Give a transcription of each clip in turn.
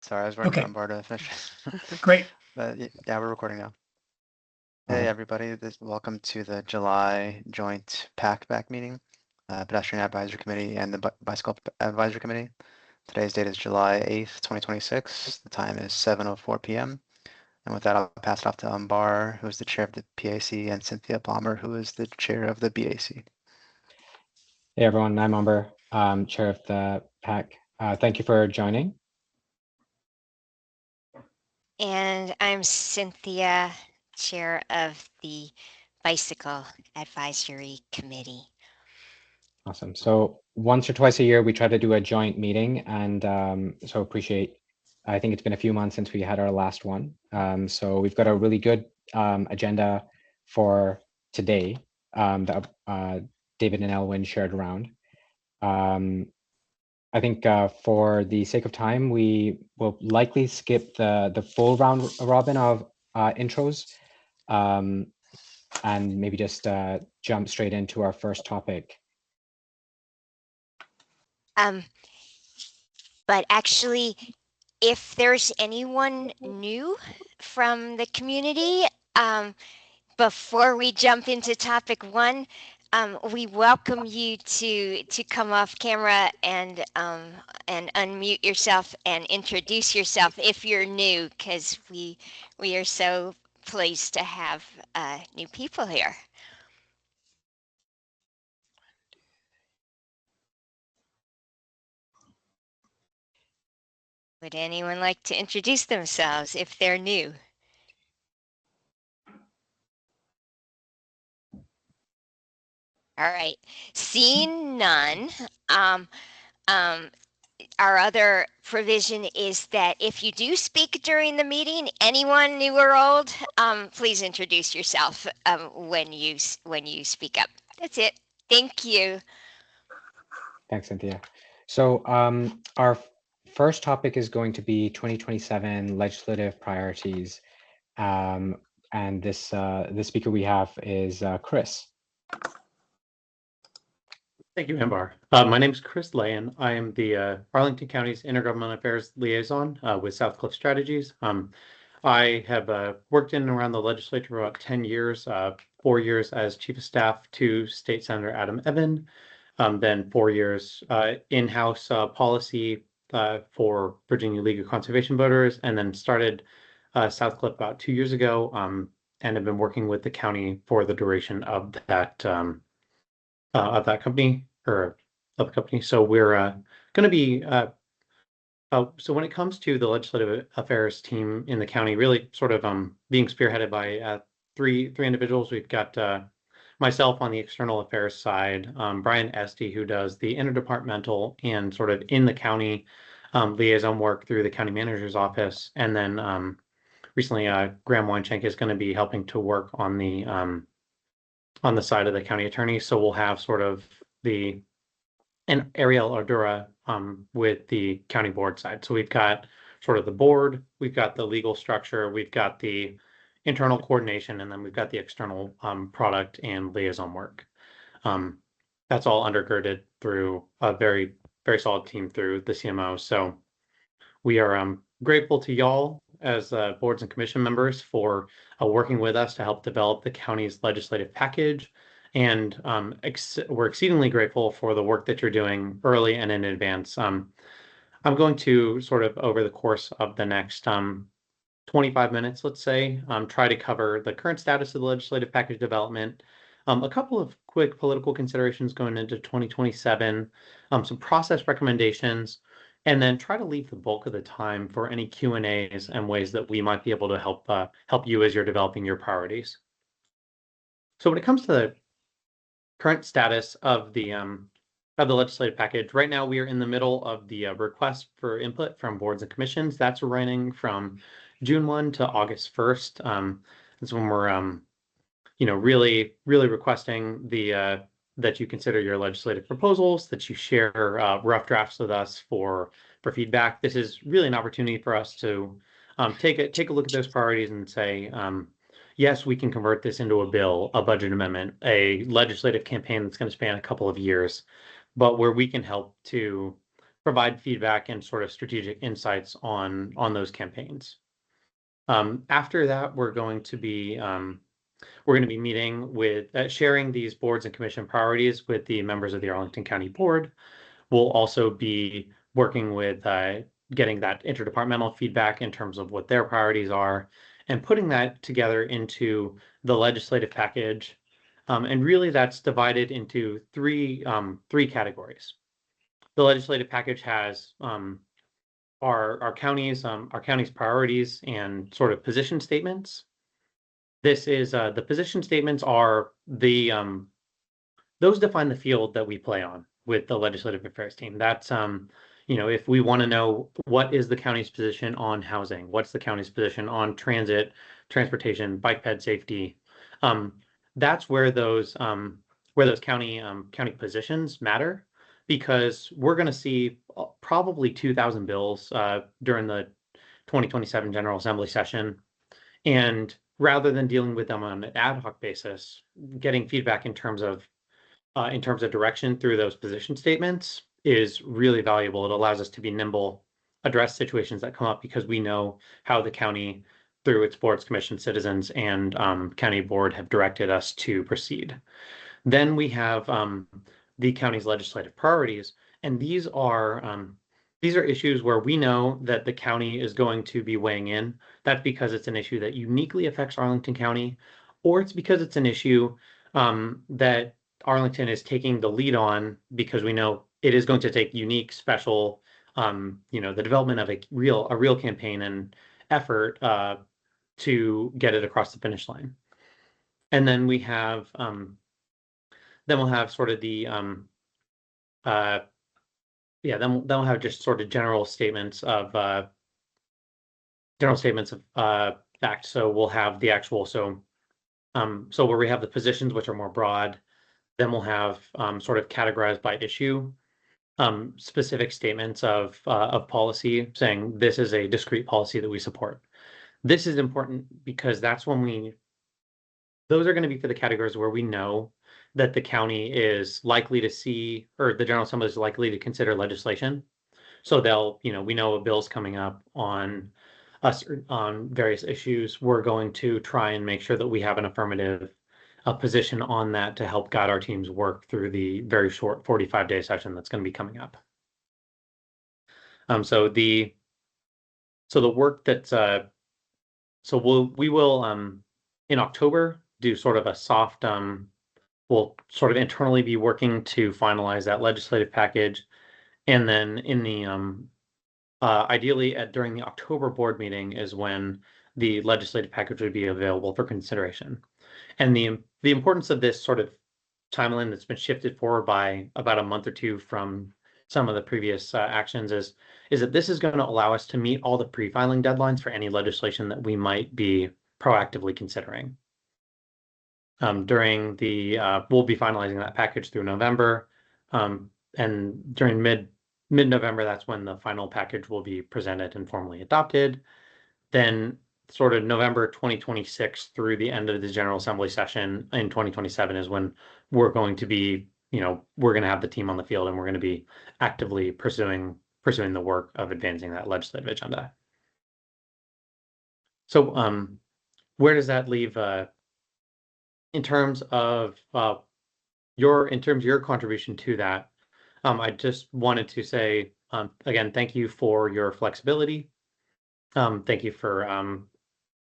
Sorry, I was waiting Okay. for Umbar to finish. Great. But yeah, we're recording now. All Hey right. everybody, welcome to the July joint PAC BAC meeting, Pedestrian Advisory Committee and the Bicycle Advisory Committee. Today's date is July 8th, 2026. The time is 7:04 p.m. And with that, I'll pass it off to Umbar, who is the chair of the PAC, and Cynthia Palmer, who is the chair of the BAC. Hey everyone, I'm Umber, chair of the PAC. Thank you for joining. And I'm Cynthia, chair of the Bicycle Advisory Committee. Awesome. So once or twice a year, we try to do a joint meeting, and so appreciate. I think it's been a few months since we had our last one. So we've got a really good agenda for today that David and Elwyn shared around. I think for the sake of time, we will likely skip the full round robin of intros and maybe just jump straight into our first topic. But actually, if there's anyone new from the community, before we jump into topic one, we welcome you to come off camera and unmute yourself and introduce yourself if you're new, because we are so pleased to have new people here. Would anyone like to introduce themselves if they're new? All right, seeing none, our other provision is that if you do speak during the meeting, anyone new or old, please introduce yourself when you speak up. That's it. Thank you. Thanks, Cynthia. So our first topic is going to be 2027 legislative priorities. And this the speaker we have is Chris. Thank you, Ambar. My name is Chris Layan. I am the Arlington County's Intergovernmental Affairs Liaison with South Cliff Strategies. I have worked in and around the legislature for about 10 years, 4 years as Chief of Staff to State Senator Adam Evan, then 4 years in-house policy for Virginia League of Conservation Voters, and then started South Cliff about 2 years ago, and have been working with the county for the duration of that company or of the company. So we're going to be so when it comes to the legislative affairs team in the county, really sort of being spearheaded by three individuals. We've got myself on the external affairs side, Brian Esty, who does the interdepartmental and sort of in the county liaison work through the county manager's office, and then recently Graham Weinschenk is going to be helping to work on the side of the county attorney. So we'll have sort of and Ariel Ardura with the county board side. So we've got sort of the board, we've got the legal structure, we've got the internal coordination, and then we've got the external product and liaison work. That's all undergirded through a very, very solid team through the CMO. So we are grateful to y'all as boards and commission members for working with us to help develop the county's legislative package. And we're exceedingly grateful for the work that you're doing early and in advance. I'm going to sort of over the course of the next 25 minutes, let's say, try to cover the current status of the legislative package development, a couple of quick political considerations going into 2027, some process recommendations, and then try to leave the bulk of the time for any Q&As and ways that we might be able to help you as you're developing your priorities. So when it comes to the current status of the legislative package, right now we are in the middle of the request for input from boards and commissions. That's running from June 1 to August 1st. That's when we're really requesting that you consider your legislative proposals, that you share rough drafts with us for feedback. This is really an opportunity for us to take a look at those priorities and say, yes, we can convert this into a bill, a budget amendment, a legislative campaign that's going to span a couple of years, but where we can help to provide feedback and sort of strategic insights on those campaigns. After that, we're going to be meeting with sharing these boards and commission priorities with the members of the Arlington County Board. We'll also be working with getting that interdepartmental feedback in terms of what their priorities are and putting that together into the legislative package. And really that's divided into three categories. The legislative package has our county's priorities and sort of position statements. This is the position statements are the those define the field that we play on with the legislative affairs team. That's if we want to know what is the county's position on housing, what's the county's position on transit, transportation, bike ped safety, that's where those county positions matter, because we're going to see probably 2,000 bills during the 2027 General Assembly session, and rather than dealing with them on an ad hoc basis, getting feedback in terms of direction through those position statements is really valuable. It allows us to be nimble, address situations that come up, because we know how the county, through its boards, commission, citizens, and county board have directed us to proceed. Then we have the county's legislative priorities, and these are issues where we know that the county is going to be weighing in. That's because it's an issue that uniquely affects Arlington County, or it's because it's an issue that Arlington is taking the lead on, because we know it is going to take unique, special, the development of a real campaign and effort to get it across the finish line. And then we have, then we'll have sort of the, then we'll have just sort of general statements of fact. So we'll have the actual, so where we have the positions, which are more broad. Then we'll have sort of categorized by issue, specific statements of policy saying this is a discrete policy that we support. This is important because that's when those are going to be for the categories where we know that the county is likely to see, or the General Assembly is likely to consider legislation. So they'll, we know a bill's coming up on us on various issues. We're going to try and make sure that we have an affirmative position on that to help guide our team's work through the very short 45-day session that's going to be coming up. So the work that's we will in October do sort of a soft we'll sort of internally be working to finalize that legislative package, and then in the ideally during the October board meeting is when the legislative package would be available for consideration. And the importance of this sort of timeline that's been shifted forward by about a month or two from some of the previous actions is that this is going to allow us to meet all the pre-filing deadlines for any legislation that we might be proactively considering. During the we'll be finalizing that package through November, and during mid-November, that's when the final package will be presented and formally adopted. Then sort of November 2026 through the end of the General Assembly session in 2027 is when we're going to be, we're going to have the team on the field, and we're going to be actively pursuing the work of advancing that legislative agenda. So where does that leave in terms of your contribution to that? I just wanted to say again, thank you for your flexibility. Thank you for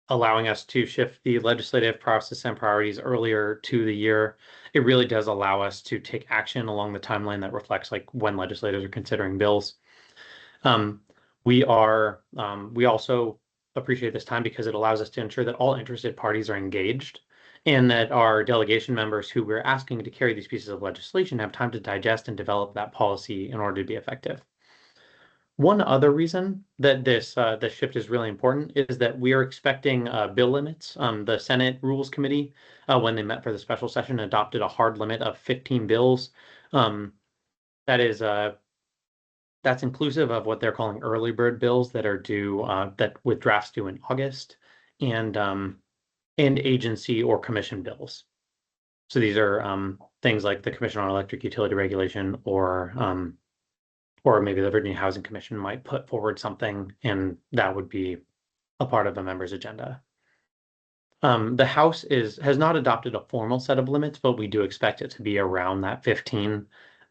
allowing us to shift the legislative process and priorities earlier to the year. It really does allow us to take action along the timeline that reflects like when legislators are considering bills. We also appreciate this time because it allows us to ensure that all interested parties are engaged, and that our delegation members who we're asking to carry these pieces of legislation have time to digest and develop that policy in order to be effective. One other reason that this shift is really important is that we are expecting bill limits. The Senate Rules Committee, when they met for the special session, adopted a hard limit of 15 bills. That's inclusive of what they're calling early bird bills that are due, with drafts due in August, and agency or commission bills. So these are things like the Commission on Electric Utility Regulation or or maybe the Virginia Housing Commission might put forward something, and that would be a part of a member's agenda. The House has not adopted a formal set of limits, but we do expect it to be around that 15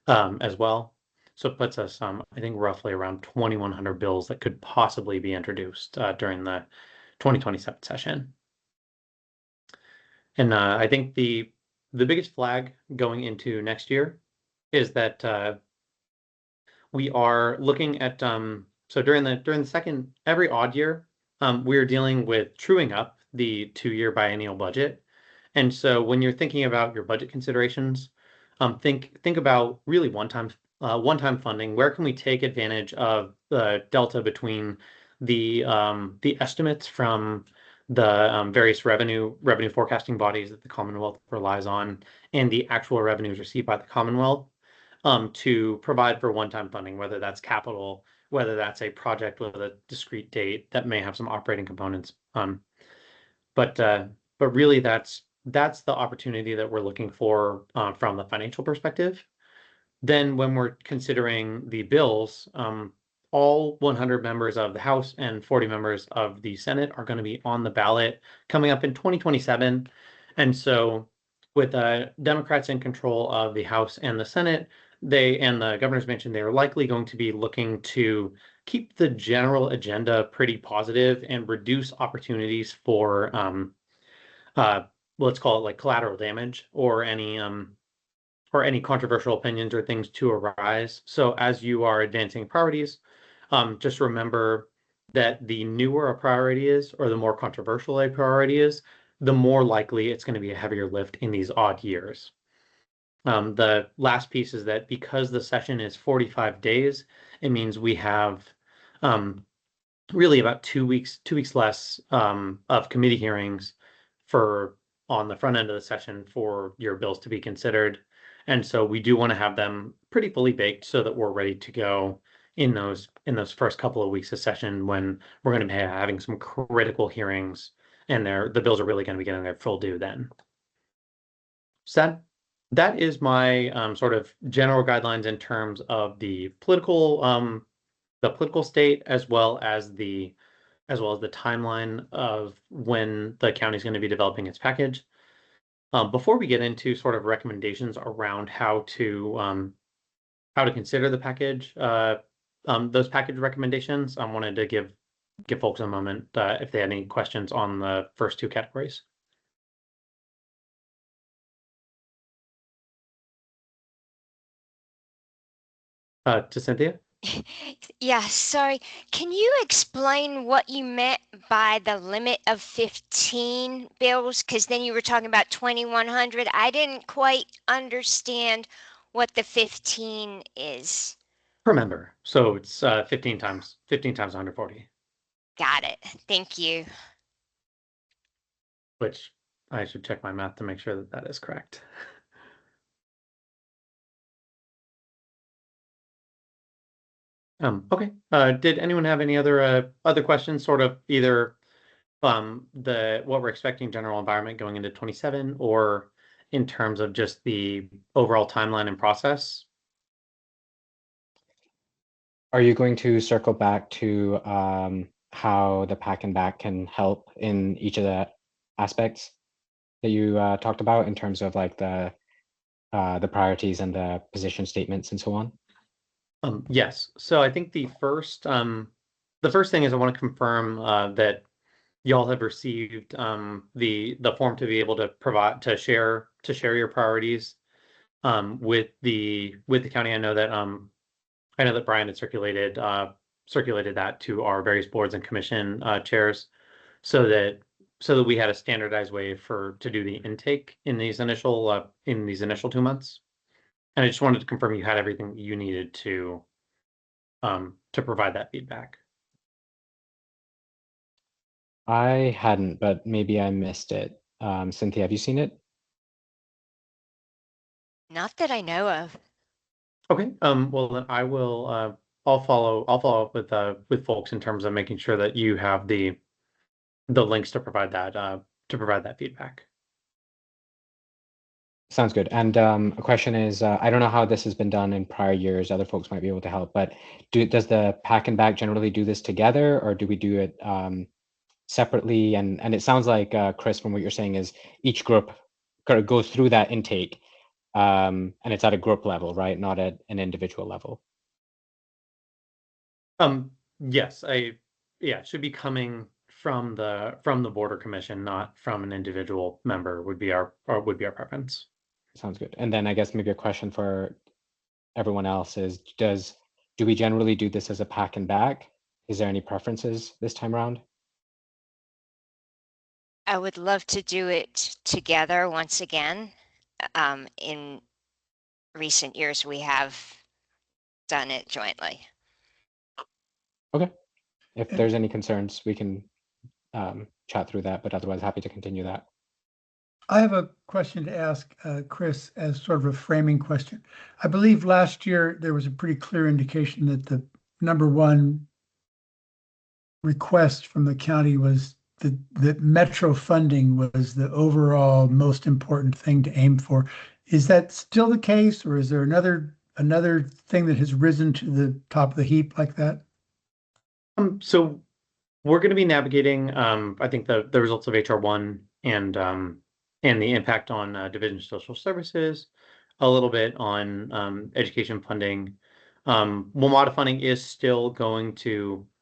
as well. So it puts us, I think, roughly around 2,100 bills that could possibly be introduced during the 2027 session. And I think the biggest flag going into next year is that we are looking at so during the second every odd year, we're dealing with truing up the 2-year biennial budget. And so when you're thinking about your budget considerations, think about really one-time funding. Where can we take advantage of the delta between the estimates from the various revenue forecasting bodies that the Commonwealth relies on and the actual revenues received by the Commonwealth to provide for one-time funding, whether that's capital, whether that's a project with a discrete date that may have some operating components. But really that's the opportunity that we're looking for from the financial perspective. Then when we're considering the bills, all 100 members of the House and 40 members of the Senate are going to be on the ballot coming up in 2027. And so with Democrats in control of the House and the Senate, they and the governor's mansion, they are likely going to be looking to keep the general agenda pretty positive and reduce opportunities for let's call it like collateral damage or any controversial opinions or things to arise. So as you are advancing priorities, just remember that the newer a priority is or the more controversial a priority is, the more likely it's going to be a heavier lift in these odd years. The last piece is that because the session is 45 days, it means we have really about 2 weeks less of committee hearings on the front end of the session for your bills to be considered. And so we do want to have them pretty fully baked so that we're ready to go in those first couple of weeks of session when we're going to be having some critical hearings and the bills are really going to be getting their full due then. So that is my sort of general guidelines in terms of the political state as well as the timeline of when the county is going to be developing its package. Before we get into sort of recommendations around how to consider the package, those package recommendations, I wanted to give folks a moment if they had any questions on the first two categories. To Cynthia? Yeah, sorry. Can you explain what you meant by the limit of 15 bills? Because then you were talking about 2,100. I didn't quite understand what the 15 is. Per member. So it's 15 times 140. Got it. Thank you. Which I should check my math to make sure that that is correct. Okay. Did anyone have any other questions? Sort of either what we're expecting general environment going into 27 or in terms of just the overall timeline and process? Are you going to circle back to how the PAC and BAC can help in each of the aspects that you talked about in terms of like the priorities and the position statements and so on? Yes. So I think the first thing is I want to confirm that y'all have received the form to be able to share your priorities with the county. I know that Brian had circulated that to our various boards and commission chairs so that we had a standardized way to do the intake in these initial 2 months. And I just wanted to confirm you had everything you needed to provide that feedback. I hadn't, but maybe I missed it. Cynthia, have you seen it? Not that I know of. Okay. Well, then I will. I'll follow up with folks in terms of making sure that you have the links to provide that feedback. Sounds good. And a question is, I don't know how this has been done in prior years. Other folks might be able to help, but does the PAC and BAC generally do this together, or do we do it separately? And it sounds like, Chris, from what you're saying, is each group kind of goes through that intake, and it's at a group level, right? Not at an individual level. Yes, it should be coming from the Border Commission, not from an individual member would be our preference. Sounds good. And then I guess maybe a question for everyone else is, do we generally do this as a PAC and BAC? Is there any preferences this time around? I would love to do it together once again. In recent years, we have done it jointly. Okay. If there's any concerns, we can chat through that, but otherwise happy to continue that. I have a question to ask Chris as sort of a framing question. I believe last year there was a pretty clear indication that the number one request from the county was that metro funding was the overall most important thing to aim for. Is that still the case, or is there another thing that has risen to the top of the heap like that? So we're going to be navigating, I think the results of HR1 and the impact on Division of Social Services, a little bit on education funding. WMATA funding is still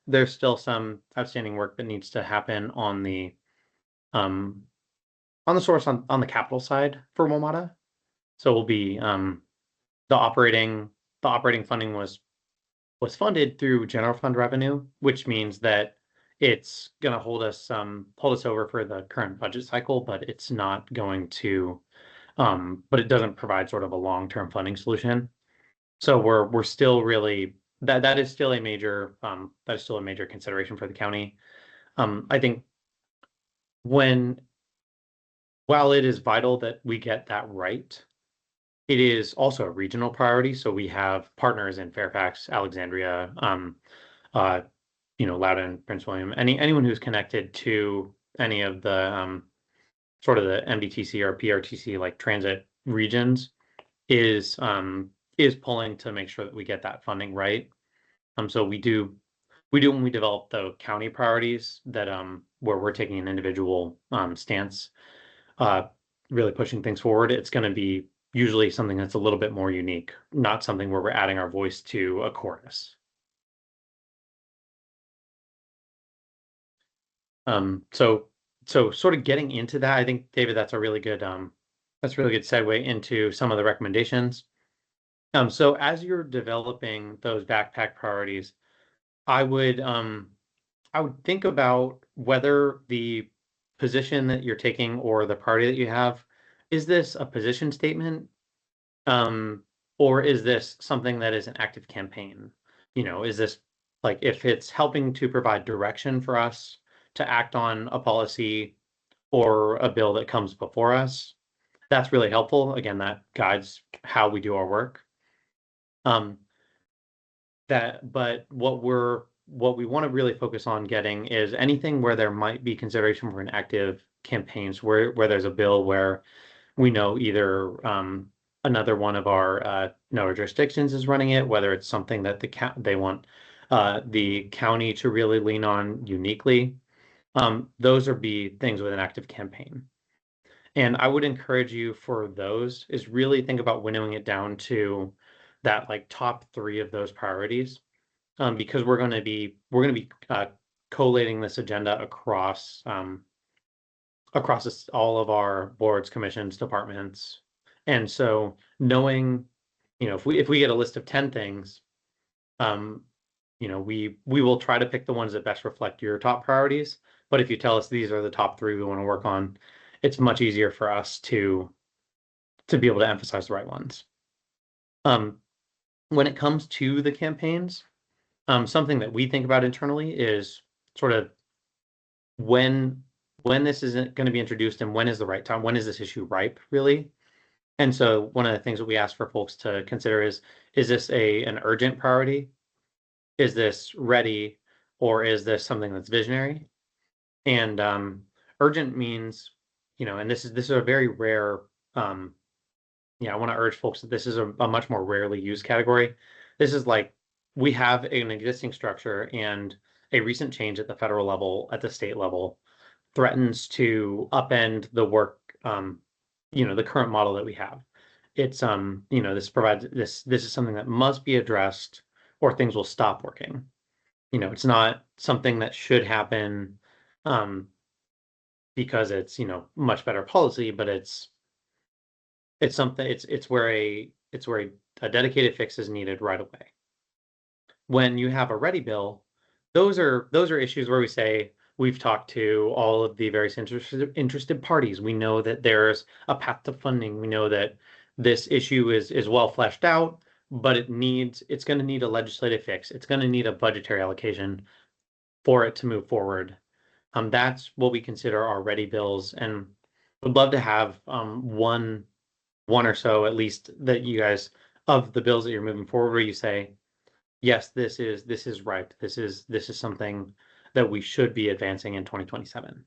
there's still some outstanding work that needs to happen on the source on the capital side for WMATA. So we'll be the operating funding was funded through general fund revenue, which means that it's going to hold us over for the current budget cycle, but it's not going to, but it doesn't provide sort of a long-term funding solution. So we're still really, that is still a major consideration for the county. I think while it is vital that we get that right, it is also a regional priority. So we have partners in Fairfax, Alexandria, Loudoun, Prince William, anyone who's connected to any of the sort of the MDTC or PRTC like transit regions is pulling to make sure that we get that funding right. So we do when we develop the county priorities that where we're taking an individual stance, really pushing things forward. It's going to be usually something that's a little bit more unique, not something where we're adding our voice to a chorus. So sort of getting into that, I think, David, that's a really good segue into some of the recommendations. So as you're developing those backpack priorities, I would think about whether the position that you're taking or the priority that you have, is this a position statement? Or is this something that is an active campaign? Is this like, if it's helping to provide direction for us to act on a policy or a bill that comes before us, that's really helpful. Again, that guides how we do our work. But what we want to really focus on getting is anything where there might be consideration for an active campaigns, where there's a bill where we know either another one of our jurisdictions is running it, whether it's something that they want the county to really lean on uniquely. Those are be things with an active campaign. And I would encourage you for those is really think about winnowing it down to that like top 3 of those priorities, because we're going to be collating this agenda across all of our boards, commissions, departments. And so knowing, if we get a list of 10 things, we will try to pick the ones that best reflect your top priorities. But if you tell us these are the top 3 we want to work on, it's much easier for us to be able to emphasize the right ones. When it comes to the campaigns, something that we think about internally is sort of when this isn't going to be introduced and when is the right time, when is this issue ripe, really? And so one of the things that we ask for folks to consider is this an urgent priority? Is this ready, or is this something that's visionary? And urgent means, and this is a very rare I want to urge folks that this is a much more rarely used category. This is like, we have an existing structure, and a recent change at the federal level, at the state level, threatens to upend the work, the current model that we have. It's, this is something that must be addressed or things will stop working. It's not something that should happen, because it's, much better policy, but it's something, it's where a dedicated fix is needed right away. When you have a ready bill, those are issues where we say, we've talked to all of the various interested parties. We know that there's a path to funding. We know that this issue is well fleshed out, but it's going to need a legislative fix. It's going to need a budgetary allocation for it to move forward. That's what we consider our ready bills, and would love to have one or so at least that you guys, of the bills that you're moving forward, where you say, yes, this is ripe. This is something that we should be advancing in 2027.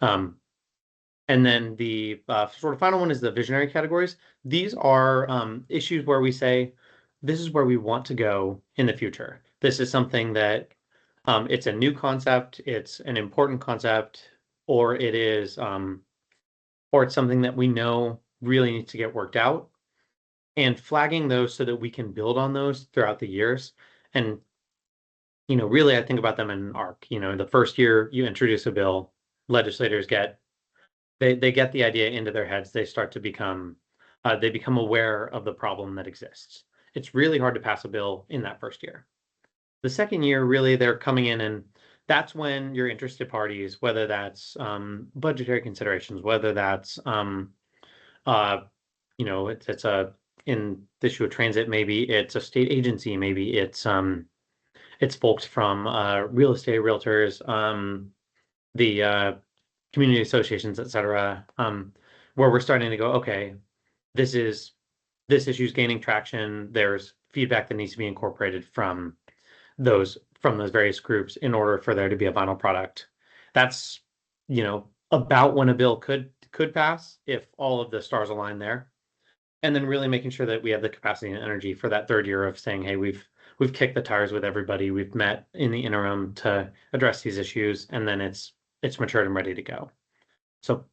And then the sort of final one is the visionary categories. These are issues where we say, this is where we want to go in the future. This is something that it's a new concept, it's an important concept, or it is, or it's something that we know really needs to get worked out, and flagging those so that we can build on those throughout the years. And, really, I think about them in an arc. The first year you introduce a bill, legislators they get the idea into their heads. They start to become, they become aware of the problem that exists. It's really hard to pass a bill in that first year. The second year, really, they're coming in, and that's when your interested parties, whether that's budgetary considerations, whether that's it's a, in the issue of transit, maybe it's a state agency, maybe it's folks from real estate realtors, the community associations, et cetera, where we're starting to go, okay, this issue's gaining traction. There's feedback that needs to be incorporated from those various groups in order for there to be a final product. That's, about when a bill could pass if all of the stars align there. And then really making sure that we have the capacity and energy for that third year of saying, hey, we've kicked the tires with everybody. We've met in the interim to address these issues, and then it's matured and ready to go. So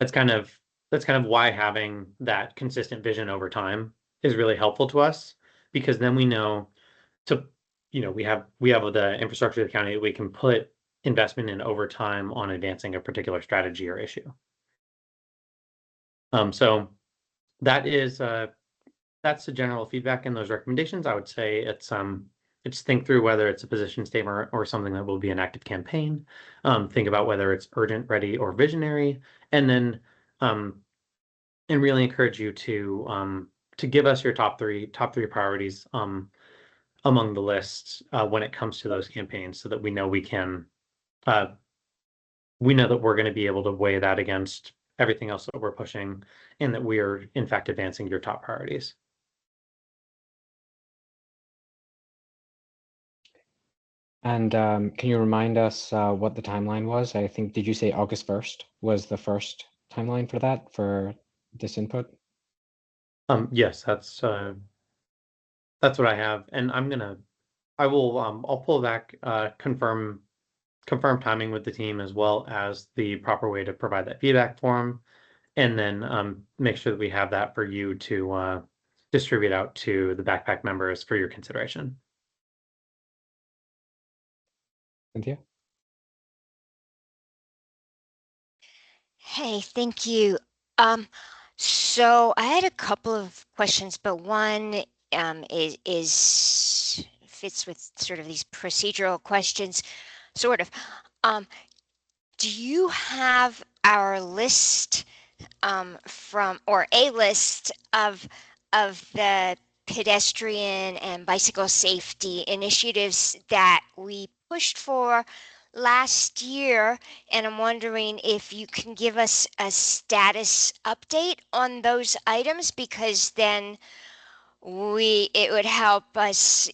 that's kind of why having that consistent vision over time is really helpful to us, because then we know we have the infrastructure of the county that we can put investment in over time on advancing a particular strategy or issue. So that is that's the general feedback and those recommendations. I would say it's think through whether it's a position statement or something that will be an active campaign. Think about whether it's urgent, ready, or visionary, and then and really encourage you to give us your top three priorities among the lists when it comes to those campaigns, so that we know we know that we're going to be able to weigh that against everything else that we're pushing, and that we are in fact advancing your top priorities. And can you remind us what the timeline was? I think, did you say August 1st was the first timeline for that, for this input? Yes, that's what I have, and I'll pull back, confirm timing with the team, as well as the proper way to provide that feedback form, and then make sure that we have that for you to distribute out to the backpack members for your consideration. Cynthia? Hey, thank you. So I had a couple of questions, but one is fits with sort of these procedural questions, sort of. Do you have our list from, or a list of the pedestrian and bicycle safety initiatives that we pushed for last year? And I'm wondering if you can give us a status update on those items, because then it would help us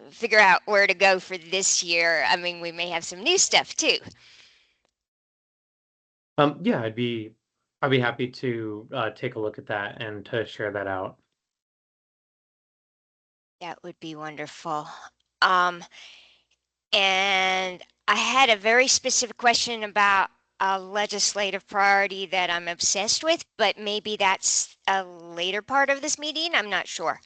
figure out where to go for this year. I mean, we may have some new stuff too. Yeah, I'd be happy to take a look at that and to share that out. That would be wonderful. And I had a very specific question about a legislative priority that I'm obsessed with, but maybe that's a later part of this meeting. I'm not sure.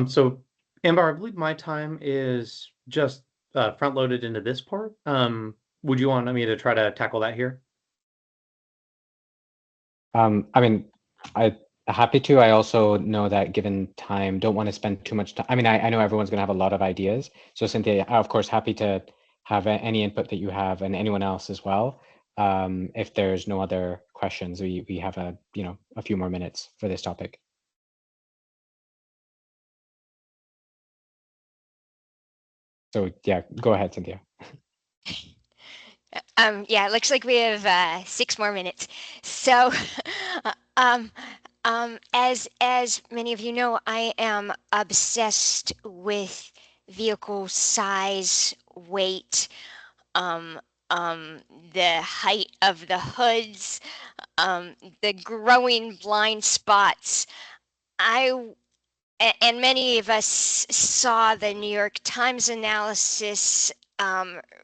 So Amber, I believe my time is just front loaded into this part. Would you want me to try to tackle that here? I mean, I happy to. I also know that given time, don't want to spend too much time. I mean, I know everyone's going to have a lot of ideas. So Cynthia, of course, happy to have any input that you have and anyone else as well. If there's no other questions, we have a few more minutes for this topic. So yeah, go ahead, Cynthia. Yeah, it looks like we have 6 more minutes. So, as many of you know, I am obsessed with vehicle size, weight, um, the height of the hoods, the growing blind spots. And many of us saw the New York Times analysis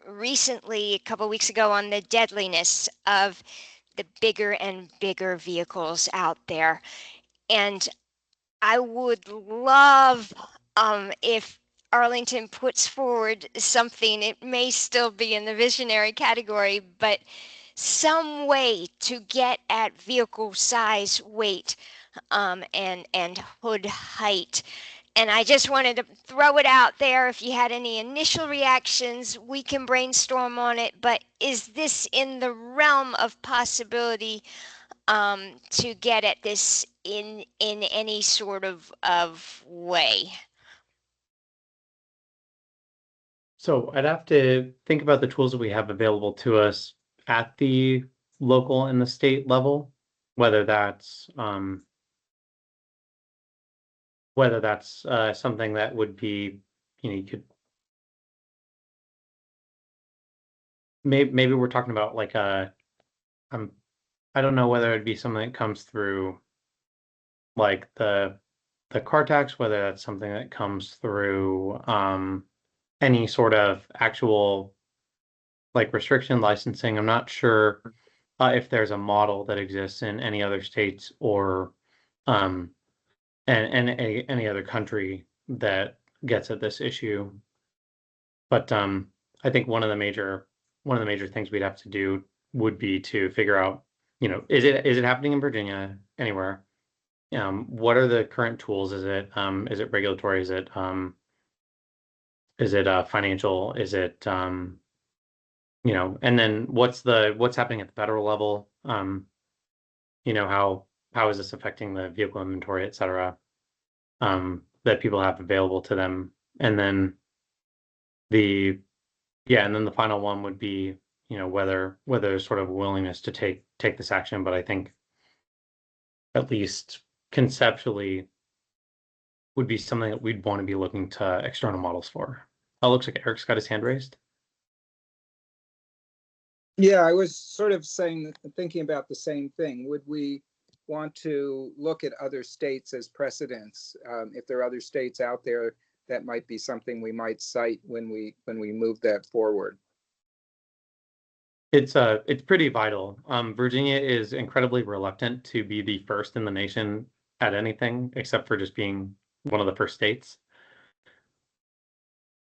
recently, a couple weeks ago, on the deadliness of the bigger and bigger vehicles out there. And I would love if Arlington puts forward something, it may still be in the visionary category, but some way to get at vehicle size, weight, and hood height. And I just wanted to throw it out there. If you had any initial reactions, we can brainstorm on it. But is this in the realm of possibility to get at this in any sort of way? So I'd have to think about the tools that we have available to us at the local and the state level, whether that's something that would be, you could maybe we're talking about like I don't know whether it'd be something that comes through like the car tax, whether that's something that comes through any sort of actual like restriction licensing. I'm not sure if there's a model that exists in any other states or um, and any other country that gets at this issue. But I think one of the major things we'd have to do would be to figure out, is it happening in Virginia anywhere? What are the current tools? Is it regulatory? Is it financial? Is it and then what's happening at the federal level? How is this affecting the vehicle inventory, et cetera, that people have available to them? And then the final one would be, whether there's sort of willingness to take this action. But I think at least conceptually would be something that we'd want to be looking to external models for. Oh, looks like Eric's got his hand raised. Yeah, I was sort of thinking about the same thing. Would we want to look at other states as precedents? If there are other states out there, that might be something we might cite when we move that forward. It's pretty vital. Virginia is incredibly reluctant to be the first in the nation at anything, except for just being one of the first states.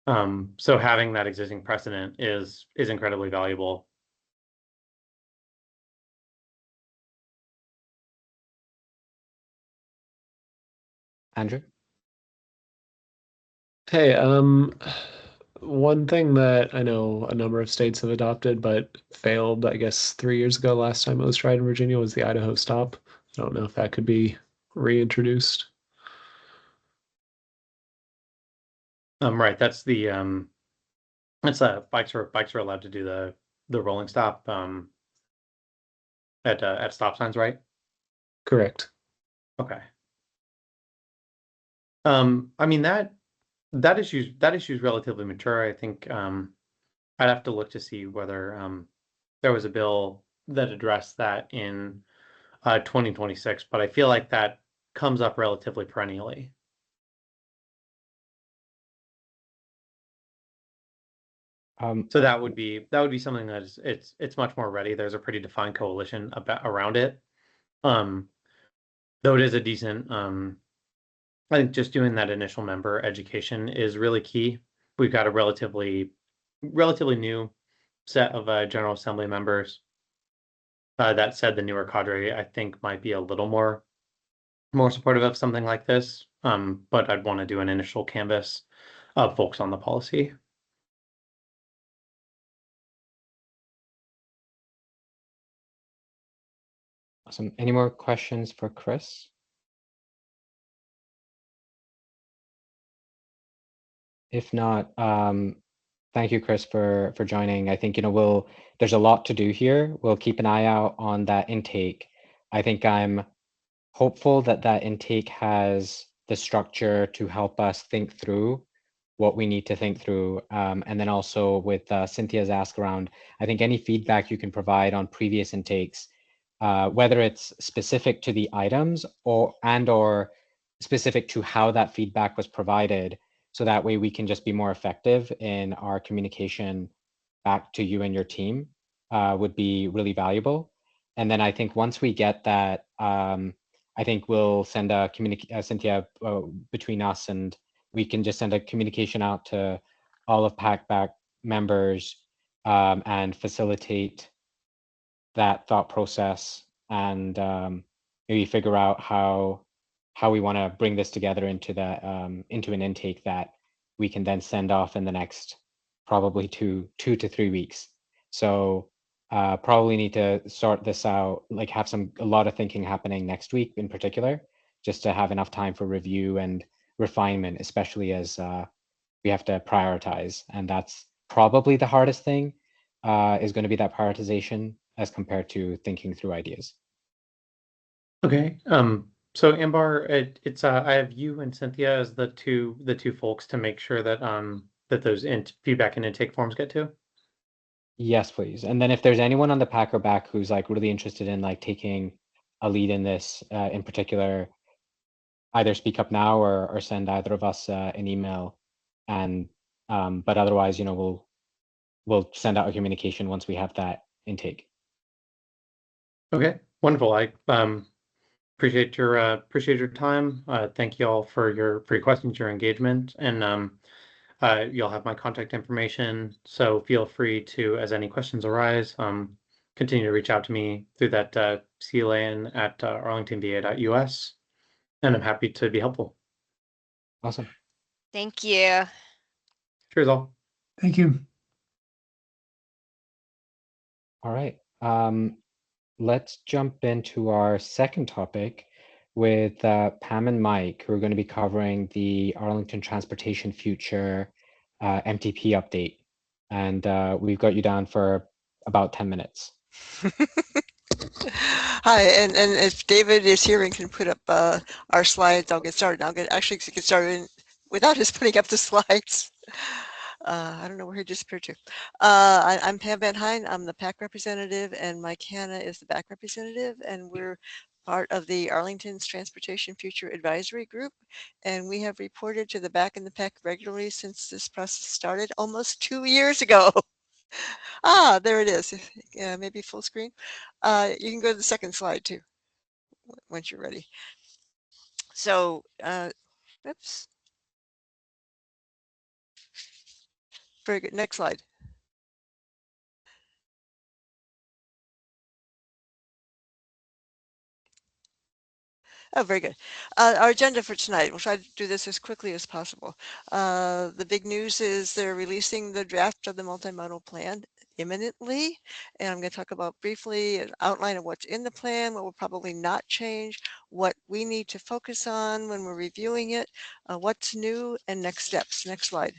So having that existing precedent is incredibly valuable. Andrew? Hey, one thing that I know a number of states have adopted but failed, I guess 3 years ago, last time it was tried in Virginia, was the Idaho stop. I don't know if that could be reintroduced. Right. That's bikes are allowed to do the rolling stop at stop signs, right? Correct. Okay. I mean that issue's relatively mature. I think I'd have to look to see whether there was a bill that addressed that in 2026, but I feel like that comes up relatively perennially. So that would be something that is it's much more ready. There's a pretty defined coalition around it. Though it is a decent, I think just doing that initial member education is really key. We've got a relatively new set of General Assembly members. That said, the newer cadre I think might be a little more supportive of something like this. But I'd want to do an initial canvas of folks on the policy. Awesome. Any more questions for Chris? If not, thank you, Chris, for joining. I think, there's a lot to do here. We'll keep an eye out on that intake. I think I'm hopeful that that intake has the structure to help us think through what we need to think through. And then also with Cynthia's ask around, I think any feedback you can provide on previous intakes, whether it's specific to the items or specific to how that feedback was provided, so that way we can just be more effective in our communication back to you and your team, would be really valuable. And then I think once we get that, I think we'll send a Cynthia, between us, and we can just send a communication out to all of PAC members, and facilitate that thought process, and maybe figure out how we want to bring this together into into an intake that we can then send off in the next probably 2 to 3 weeks. So probably need to sort this out, like have a lot of thinking happening next week in particular, just to have enough time for review and refinement, especially as we have to prioritize. And that's probably the hardest thing, is going to be that prioritization as compared to thinking through ideas. Okay. So Ambar, it's I have you and Cynthia as the two folks to make sure that that those feedback and intake forms get to. Yes, please. And then if there's anyone on the PAC or BAC who's like really interested in like taking a lead in this, in particular, either speak up now or send either of us an email. And but otherwise, we'll send out a communication once we have that intake. Okay, wonderful. I appreciate your time. Thank you all for your questions, your engagement, and you'll have my contact information. So feel free to, as any questions arise, continue to reach out to me through that clan@arlingtonva.us, and I'm happy to be helpful. Awesome. Thank you. Cheers, all. Thank you. All right. Let's jump into our second topic with Pam and Mike, who are going to be covering the Arlington Transportation Future MTP update. And we've got you down for about 10 minutes. Hi, and if David is here and can put up our slides, I'll get started. I'll get started without his putting up the slides. I don't know where he disappeared to. I'm Pam Van Hine. I'm the PAC representative, and Mike Hanna is the BAC representative, and we're part of the Arlington's Transportation Future Advisory Group, and we have reported to the BAC and the PAC regularly since this process started almost 2 years ago. There it is. Maybe full screen. You can go to the second slide too, once you're ready. So, oops. Very good. Next slide. Oh, very good. Our agenda for tonight, we'll try to do this as quickly as possible. The big news is they're releasing the draft of the multimodal plan imminently, and I'm going to talk about briefly an outline of what's in the plan, what will probably not change, what we need to focus on when we're reviewing it, what's new, and next steps. Next slide.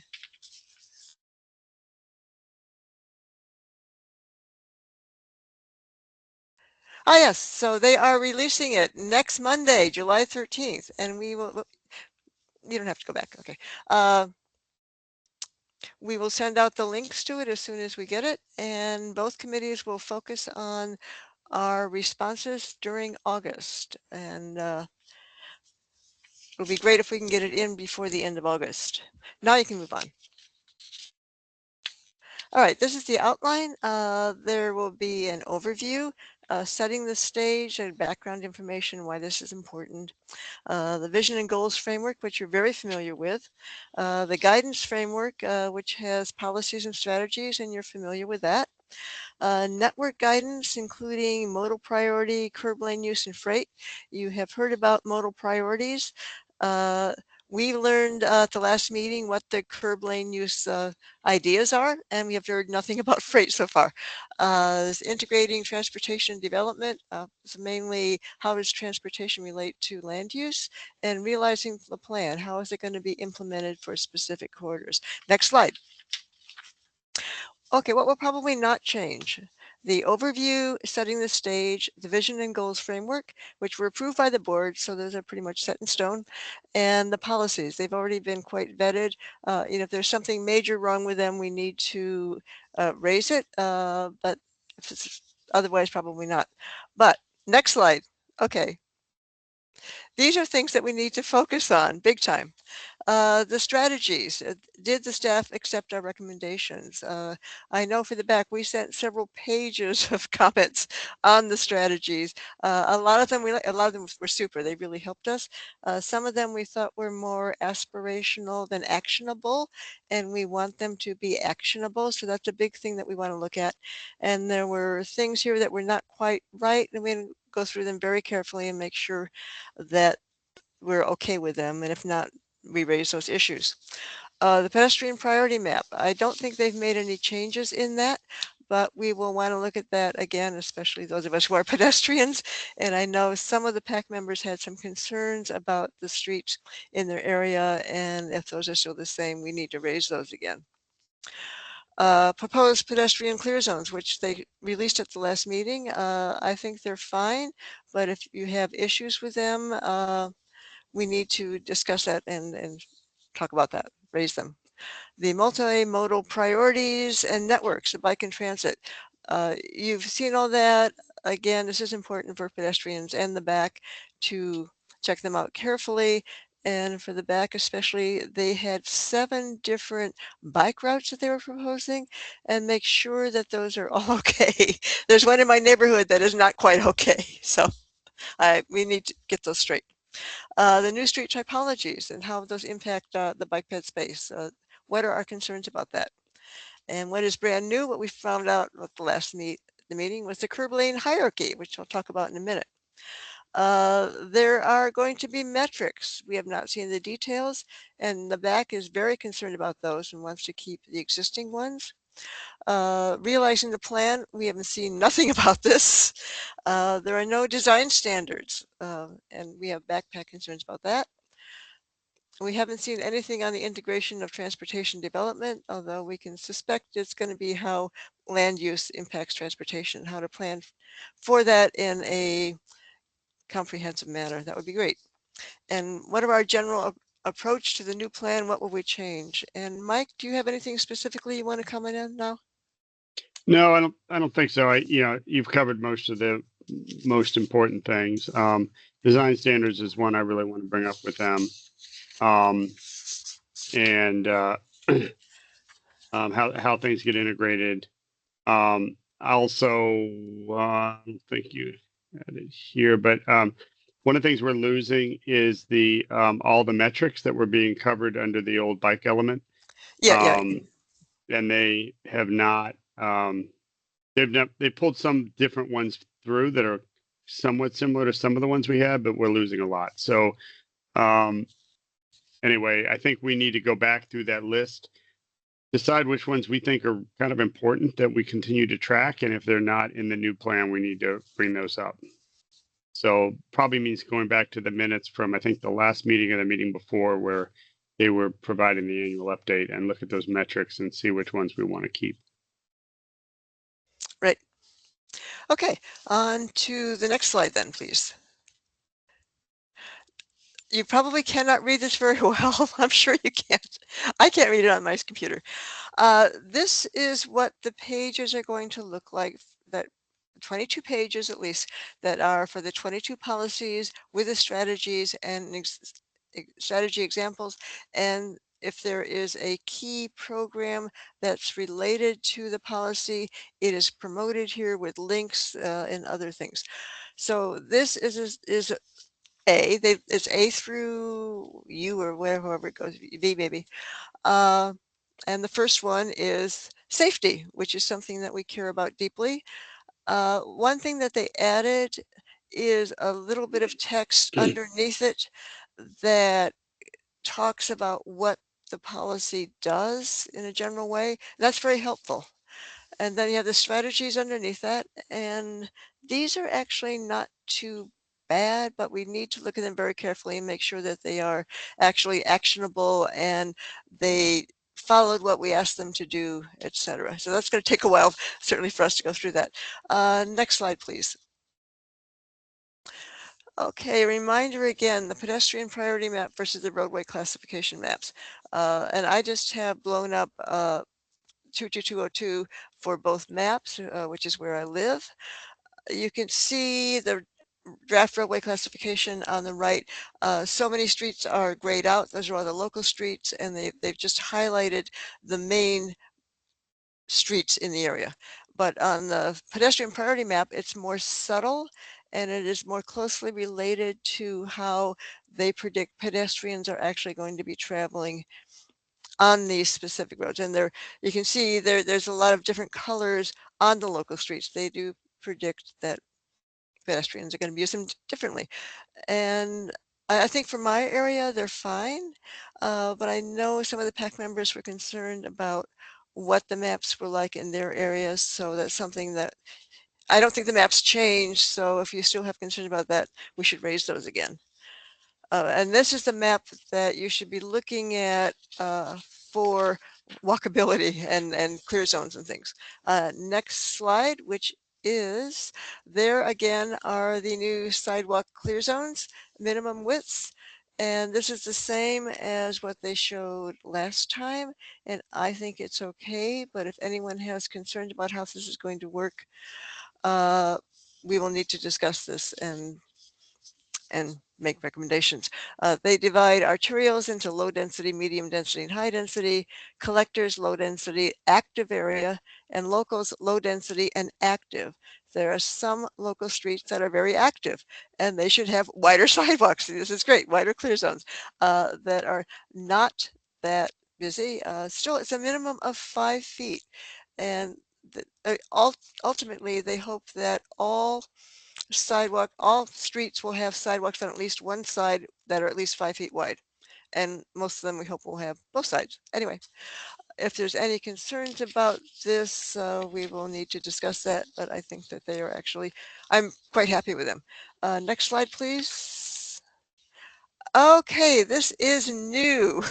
Yes, so they are releasing it next Monday, July 13th, and we will, you don't have to go back, okay. we will send out the links to it as soon as we get it, and both committees will focus on our responses during August. And it'll be great if we can get it in before the end of August. Now you can move on. All right, this is the outline. There will be an overview, setting the stage and background information, why this is important. The vision and goals framework, which you're very familiar with. The guidance framework, which has policies and strategies, and you're familiar with that. Network guidance, including modal priority, curb lane use, and freight. You have heard about modal priorities. We learned at the last meeting what the curb lane use ideas are, and we have heard nothing about freight so far. Integrating transportation development, so mainly how does transportation relate to land use, and realizing the plan, how is it going to be implemented for specific corridors. Next slide. Okay, what will probably not change? The overview, setting the stage, the vision and goals framework, which were approved by the board, so those are pretty much set in stone, and the policies. They've already been quite vetted. If there's something major wrong with them, we need to raise it, but if it's otherwise, probably not. But next slide. Okay. These are things that we need to focus on big time. The strategies, did the staff accept our recommendations? I know for the BAC, we sent several pages of comments on the strategies. A lot of them were super, they really helped us. Some of them we thought were more aspirational than actionable, and we want them to be actionable. So that's a big thing that we want to look at. And there were things here that were not quite right, and we go through them very carefully and make sure that we're okay with them. And if not, we raise those issues. The pedestrian priority map, I don't think they've made any changes in that, but we will want to look at that again, especially those of us who are pedestrians. And I know some of the PAC members had some concerns about the streets in their area, and if those are still the same, we need to raise those again. Proposed pedestrian clear zones, which they released at the last meeting. I think they're fine, but if you have issues with them, we need to discuss that and talk about that, raise them. The multimodal priorities and networks, the bike and transit. You've seen all that. Again, this is important for pedestrians and the BAC to check them out carefully. And for the BAC especially, they had 7 different bike routes that they were proposing, and make sure that those are all okay. There's one in my neighborhood that is not quite okay. So we need to get those straight. The new street typologies and how those impact the bike ped space. What are our concerns about that? And what is brand new, what we found out at the last meeting was the curb lane hierarchy, which I'll talk about in a minute. There are going to be metrics. We have not seen the details, and the BAC is very concerned about those and wants to keep the existing ones. Realizing the plan, we haven't seen nothing about this. There are no design standards, and we have backpack concerns about that. We haven't seen anything on the integration of transportation development, although we can suspect it's going to be how land use impacts transportation, how to plan for that in a comprehensive manner. That would be great. And what are our general approach to the new plan? What will we change? And Mike, do you have anything specifically you want to comment on now? No, I don't think so. You've covered most of the most important things. Design standards is one I really want to bring up with them. And how things get integrated. Also, I don't think you had it here, but one of the things we're losing is the all the metrics that were being covered under the old bike element. Yeah. And they have not. They pulled some different ones through that are somewhat similar to some of the ones we had, but we're losing a lot. So anyway, I think we need to go back through that list, decide which ones we think are kind of important that we continue to track. And if they're not in the new plan, we need to bring those up. So probably means going back to the minutes from, I think, the last meeting or the meeting before, where they were providing the annual update, and look at those metrics and see which ones we want to keep. Right. Okay, on to the next slide then, please. You probably cannot read this very well. I'm sure you can't. I can't read it on my computer. This is what the pages are going to look like, that 22 pages at least, that are for the 22 policies with the strategies and strategy examples. And if there is a key program that's related to the policy, it is promoted here with links and other things. So this is it's A through U or wherever it goes, V maybe. And the first one is safety, which is something that we care about deeply. One thing that they added is a little bit of text underneath it that talks about what the policy does in a general way. That's very helpful. And then you have the strategies underneath that. And these are actually not too bad, but we need to look at them very carefully and make sure that they are actually actionable and they followed what we asked them to do, etc. So that's going to take a while, certainly, for us to go through that. Next slide, please. Okay, reminder again, the pedestrian priority map versus the roadway classification maps. And I just have blown up 22202 for both maps, which is where I live. You can see the draft roadway classification on the right. So many streets are grayed out. Those are all the local streets, and they've just highlighted the main streets in the area. But on the pedestrian priority map, it's more subtle, and it is more closely related to how they predict pedestrians are actually going to be traveling on these specific roads. And there, you can see there's a lot of different colors on the local streets. They do predict that pedestrians are going to use them differently. And I think for my area, they're fine. But I know some of the PAC members were concerned about what the maps were like in their areas. So that's something that I don't think the maps changed. So if you still have concern about that, we should raise those again. And this is the map that you should be looking at for walkability and clear zones and things. Next slide, which is, there again are the new sidewalk clear zones, minimum widths. And this is the same as what they showed last time. And I think it's okay, but if anyone has concerns about how this is going to work, we will need to discuss this and make recommendations. They divide arterials into low density, medium density, and high density, collectors, low density, active area, and locals, low density and active. There are some local streets that are very active, and they should have wider sidewalks. This is great, wider clear zones that are not that busy. Still, it's a minimum of 5 feet. And ultimately, they hope that all streets will have sidewalks on at least one side that are at least 5 feet wide. And most of them we hope will have both sides. Anyway, if there's any concerns about this, we will need to discuss that, but I think that they are actually, I'm quite happy with them. Next slide, please. Okay, this is new.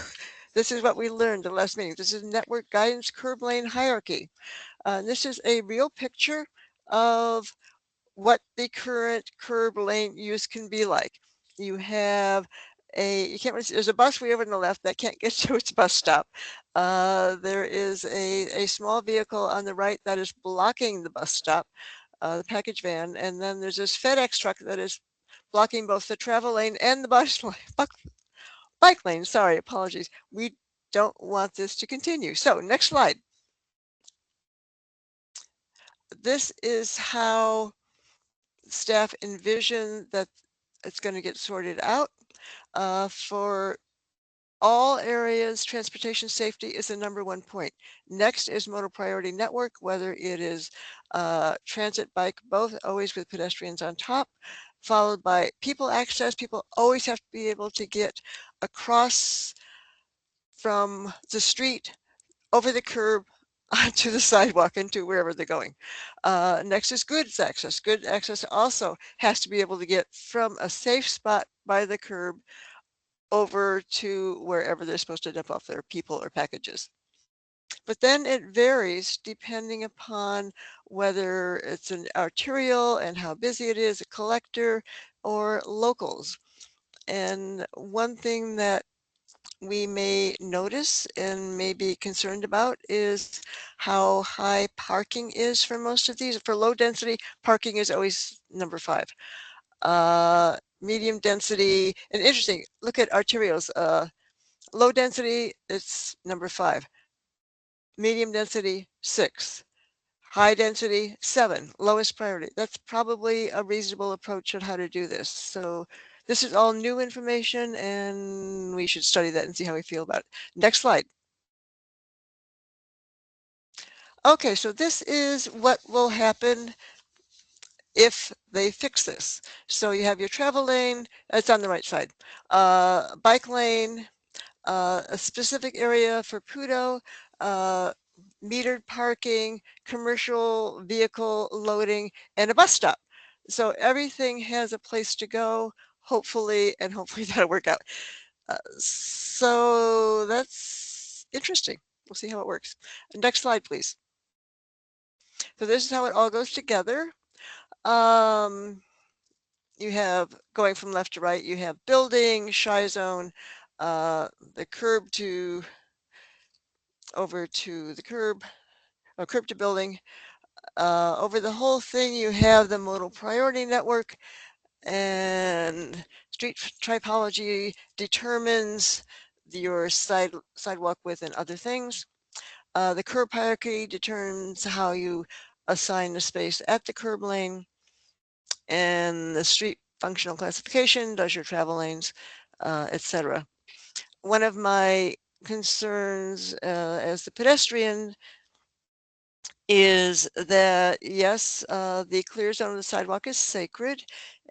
This is what we learned the last meeting. This is network guidance curb lane hierarchy. This is a real picture of what the current curb lane use can be like. You have you can't really see, there's a bus way over on the left that can't get to its bus stop. There is a small vehicle on the right that is blocking the bus stop, the package van, and then there's this FedEx truck that is blocking both the travel lane and the bike lane. Sorry, apologies. We don't want this to continue. So next slide. This is how staff envision that it's going to get sorted out. For all areas, transportation safety is the #1 point. Next is modal priority network, whether it is transit, bike, both, always with pedestrians on top, followed by people access. People always have to be able to get across from the street, over the curb, onto the sidewalk, into wherever they're going. Next is goods access. Good access also has to be able to get from a safe spot by the curb over to wherever they're supposed to dump off their people or packages. But then it varies depending upon whether it's an arterial and how busy it is, a collector, or locals. And one thing that we may notice and may be concerned about is how high parking is for most of these. For low density, parking is always number 5. Medium density, and interesting, look at arterials. Low density, it's number 5. Medium density, 6. High density, 7, lowest priority. That's probably a reasonable approach on how to do this. So this is all new information and we should study that and see how we feel about it. Next slide. Okay, so this is what will happen if they fix this. So you have your travel lane, it's on the right side, bike lane, a specific area for PUDO, metered parking, commercial vehicle loading, and a bus stop. So everything has a place to go, hopefully, and hopefully that'll work out. So that's interesting. We'll see how it works. Next slide, please. So this is how it all goes together. You have, going from left to right, you have building, shy zone, the curb to, over to the curb, or curb to building. Over the whole thing, you have the modal priority network, and street typology determines your sidewalk width and other things. The curb hierarchy determines how you assign the space at the curb lane, and the street functional classification does your travel lanes, etc. One of my concerns as the pedestrian is that, yes, the clear zone of the sidewalk is sacred,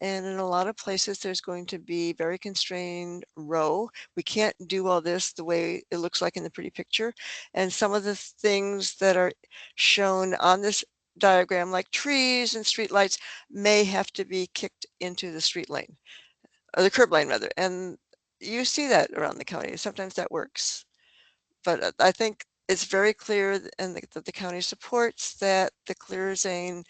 and in a lot of places there's going to be very constrained row. We can't do all this the way it looks like in the pretty picture, and some of the things that are shown on this diagram, like trees and street lights, may have to be kicked into the street lane, or the curb lane rather, and you see that around the county. Sometimes that works, but I think it's very clear and that the county supports that the clear zone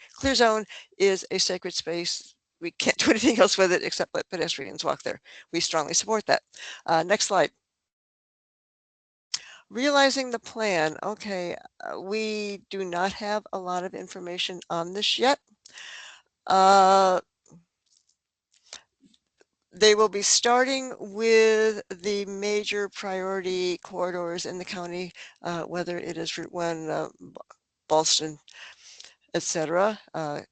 is a sacred space. We can't do anything else with it except let pedestrians walk there. We strongly support that. Next slide. Realizing the plan. Okay, we do not have a lot of information on this yet. They will be starting with the major priority corridors in the county, whether it is Route 1, Ballston, etc.,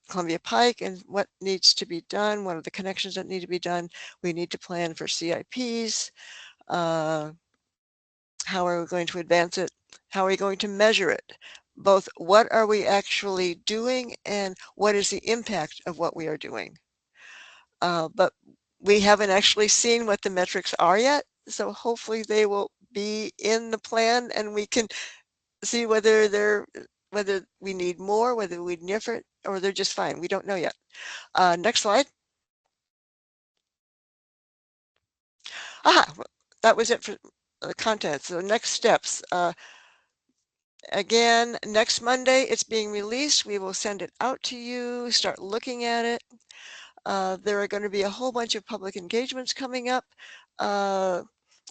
Columbia Pike, and what needs to be done, what are the connections that need to be done. We need to plan for CIPs. How are we going to advance it? How are we going to measure it? Both what are we actually doing and what is the impact of what we are doing? But we haven't actually seen what the metrics are yet, so hopefully they will be in the plan and we can see whether we need more, whether we need different, or they're just fine. We don't know yet. Next slide. Aha, that was it for the content. So next steps. Again, next Monday it's being released. We will send it out to you, start looking at it. There are going to be a whole bunch of public engagements coming up.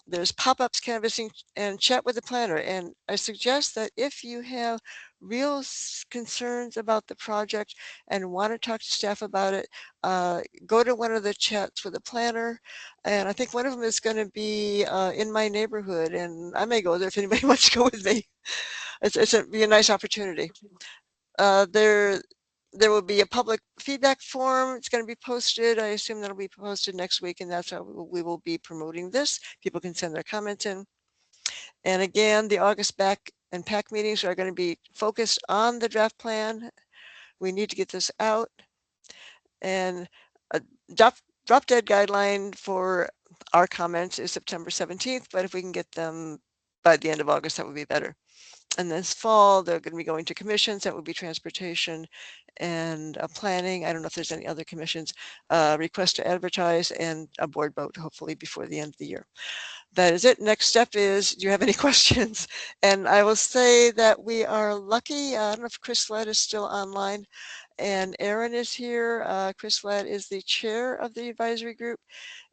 There's pop-ups, canvassing, and chat with the planner. And I suggest that if you have real concerns about the project and want to talk to staff about it, go to one of the chats with the planner. And I think one of them is going to be in my neighborhood, and I may go there if anybody wants to go with me. Be a nice opportunity. There will be a public feedback form. It's going to be posted. I assume that'll be posted next week, and that's how we will be promoting this. People can send their comments in. And again, the August BAC and PAC meetings are going to be focused on the draft plan. We need to get this out. And a drop dead guideline for our comments is September 17th, but if we can get them by the end of August, that would be better. And this fall, they're going to be going to commissions. That would be transportation and planning. I don't know if there's any other commissions. Request to advertise and a board vote, hopefully before the end of the year. That is it. Next step is, do you have any questions? And I will say that we are lucky. I don't know if Chris Ladd is still online, and Aaron is here. Chris Ladd is the chair of the advisory group.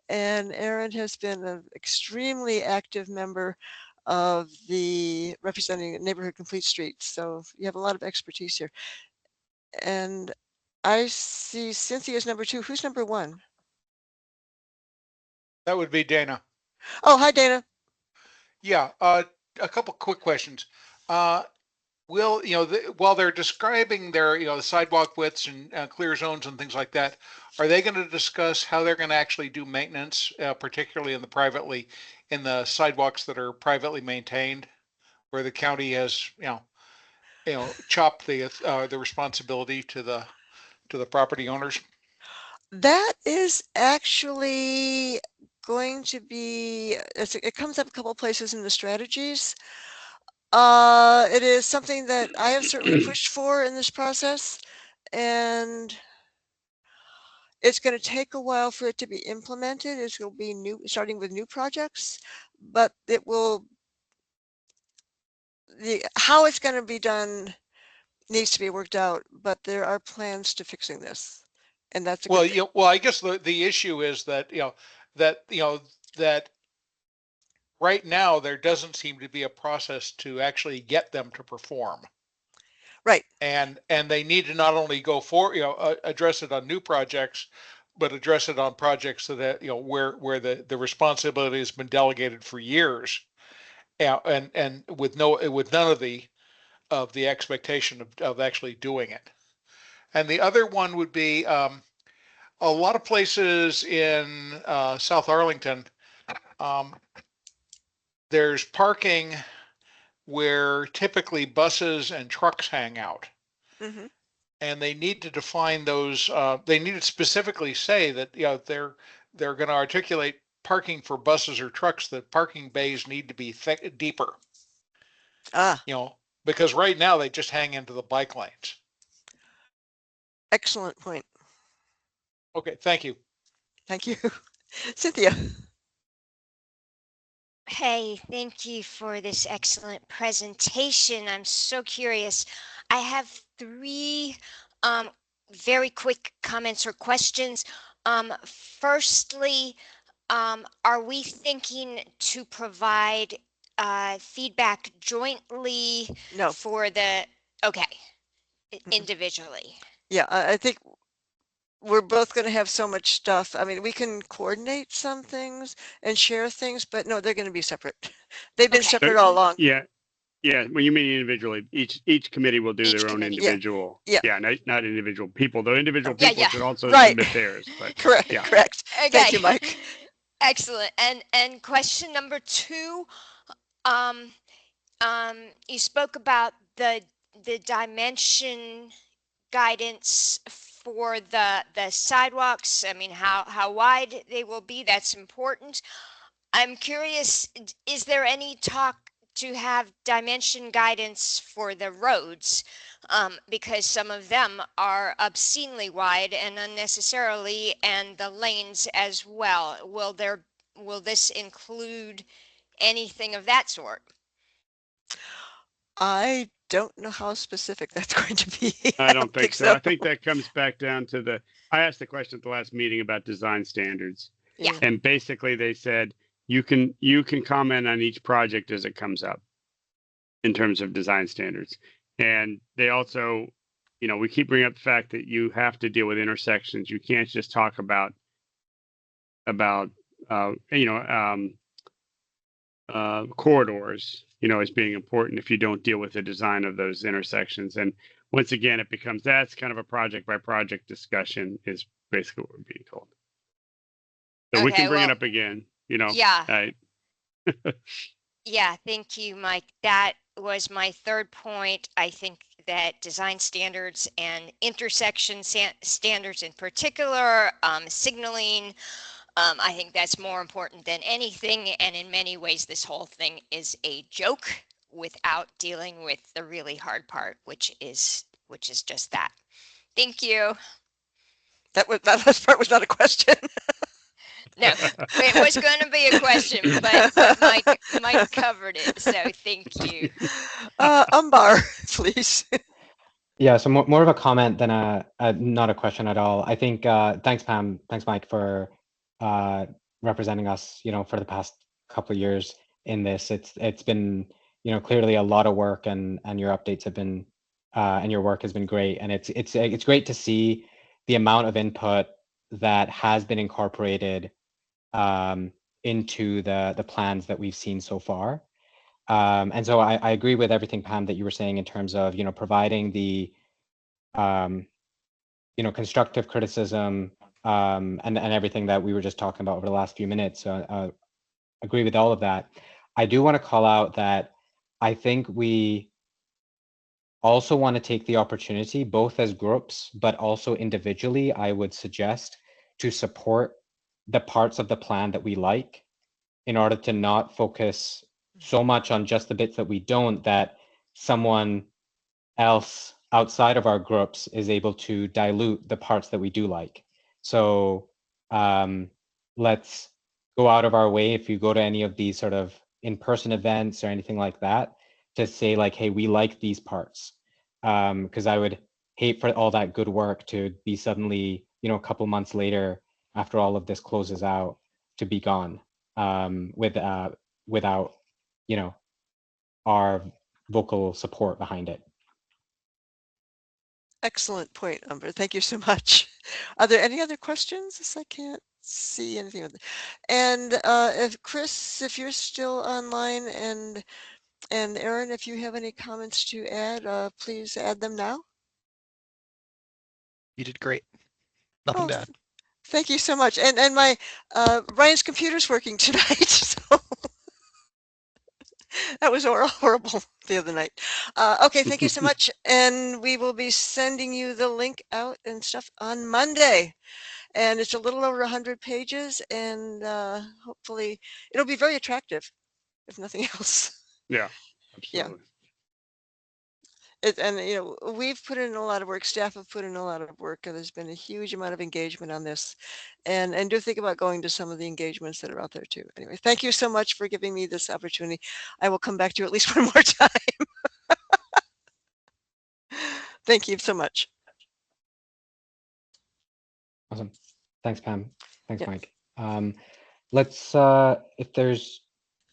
and Aaron has been an extremely active member of the representing neighborhood complete streets. So you have a lot of expertise here. And I see Cynthia's number 2. Who's number 1? That would be Dana. Oh, hi, Dana. Yeah, a couple quick questions. Will, while they're describing their, the sidewalk widths and clear zones and things like that, are they going to discuss how they're going to actually do maintenance, particularly in the sidewalks that are privately maintained, where the county has, chopped the responsibility to the property owners? That is actually going to be, it comes up a couple places in the strategies. It is something that I have certainly pushed for in this process, and it's going to take a while for it to be implemented. It's going to be starting with new projects, but it will, how it's going to be done needs to be worked out, but there are plans to fixing this. And that's a good thing. I guess the issue is that, that right now there doesn't seem to be a process to actually get them to perform. Right. And they need to not only go for, address it on new projects, but address it on projects that, where the responsibility has been delegated for years. And with none of the expectation of actually doing it. And the other one would be, a lot of places in South Arlington, there's parking where typically buses and trucks hang out. Mm-hmm. And they need to define those, they need to specifically say that, they're going to articulate parking for buses or trucks, that parking bays need to be deeper. Because right now they just hang into the bike lanes. Excellent point. Okay, thank you. Thank you. Cynthia. Hey, thank you for this excellent presentation. I'm so curious. I have 3 very quick comments or questions. Firstly, are we thinking to provide feedback jointly No. for the, okay, individually? Yeah, I think we're both going to have so much stuff. I mean, we can coordinate some things and share things, but no, they're going to be separate. They've been separate all along. Yeah. When you mean individually, each committee will do their own individual. Yeah. Not individual people. Though individual Yeah, people yeah. should also Right. submit theirs. But Correct. yeah. Correct. Okay. Thank you, Mike. Excellent. And question number 2, you spoke about the dimension guidance for the sidewalks. I mean, how wide they will be, that's important. I'm curious, is there any talk to have dimension guidance for the roads? Because some of them are obscenely wide and unnecessarily, and the lanes as well. Will this include anything of that sort? I don't know how specific that's going to be. I don't think so. I think that comes back down to I asked the question at the last meeting about design standards. Yeah. And basically they said, you can comment on each project as it comes up in terms of design standards. And they also, we keep bringing up the fact that you have to deal with intersections. You can't just talk about corridors, as being important if you don't deal with the design of those intersections. And once again, it becomes, that's kind of a project by project discussion is basically what we're being told. So we can bring it up again, Yeah. Right. Yeah, thank you, Mike. That was my 3rd point. I think that design standards and intersection standards in particular, signaling, I think that's more important than anything. And in many ways, this whole thing is a joke without dealing with the really hard part, which is just that. Thank you. That last part was not a question. No, it was going to be a question, but Mike covered it, so thank you. Umbar, please. Yeah, so more of a comment than not a question at all. I think, thanks, Pam. Thanks, Mike, for representing us, for the past couple of years in this. It's been, clearly a lot of work, and your updates have been, and your work has been great. And it's great to see the amount of input that has been incorporated into the plans that we've seen so far. And so I agree with everything, Pam, that you were saying in terms of, providing the, constructive criticism, and everything that we were just talking about over the last few minutes. Agree with all of that. I do want to call out that I think we also want to take the opportunity, both as groups, but also individually, I would suggest, to support the parts of the plan that we like, in order to not focus so much on just the bits that we don't, that someone else outside of our groups is able to dilute the parts that we do like. So let's go out of our way, if you go to any of these sort of in-person events or anything like that, to say like, hey, we like these parts. Because I would hate for all that good work to be suddenly, a couple months later, after all of this closes out, to be gone, without, our vocal support behind it. Excellent point, Umber. Thank you so much. Are there any other questions? I can't see anything. And if Chris, if you're still online, and Aaron, if you have any comments to add, please add them now. You did great. Nothing Oh, to add. thank you so much. And my Ryan's computer's working tonight, so that was horrible the other night. Okay, thank you so much. And we will be sending you the link out and stuff on Monday. And it's a little over 100 pages, and hopefully it'll be very attractive, if nothing else. Yeah, absolutely. Yeah. And we've put in a lot of work, staff have put in a lot of work, and there's been a huge amount of engagement on this. And do think about going to some of the engagements that are out there too. Anyway, thank you so much for giving me this opportunity. I will come back to you at least one more time. Thank you so much. Awesome. Thanks, Pam. Thanks, Yeah. Mike. Let's, if there's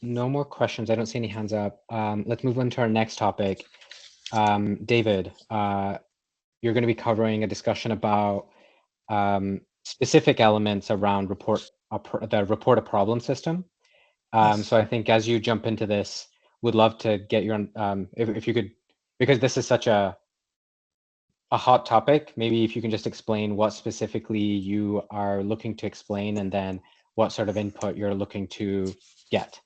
no more questions, I don't see any hands up. Let's move on to our next topic. David, you're going to be covering a discussion about specific elements around the report a problem system. Yes. So I think as you jump into this, would love to get your, if you could, because this is such a hot topic, maybe if you can just explain what specifically you are looking to explain, and then what sort of input you're looking to get.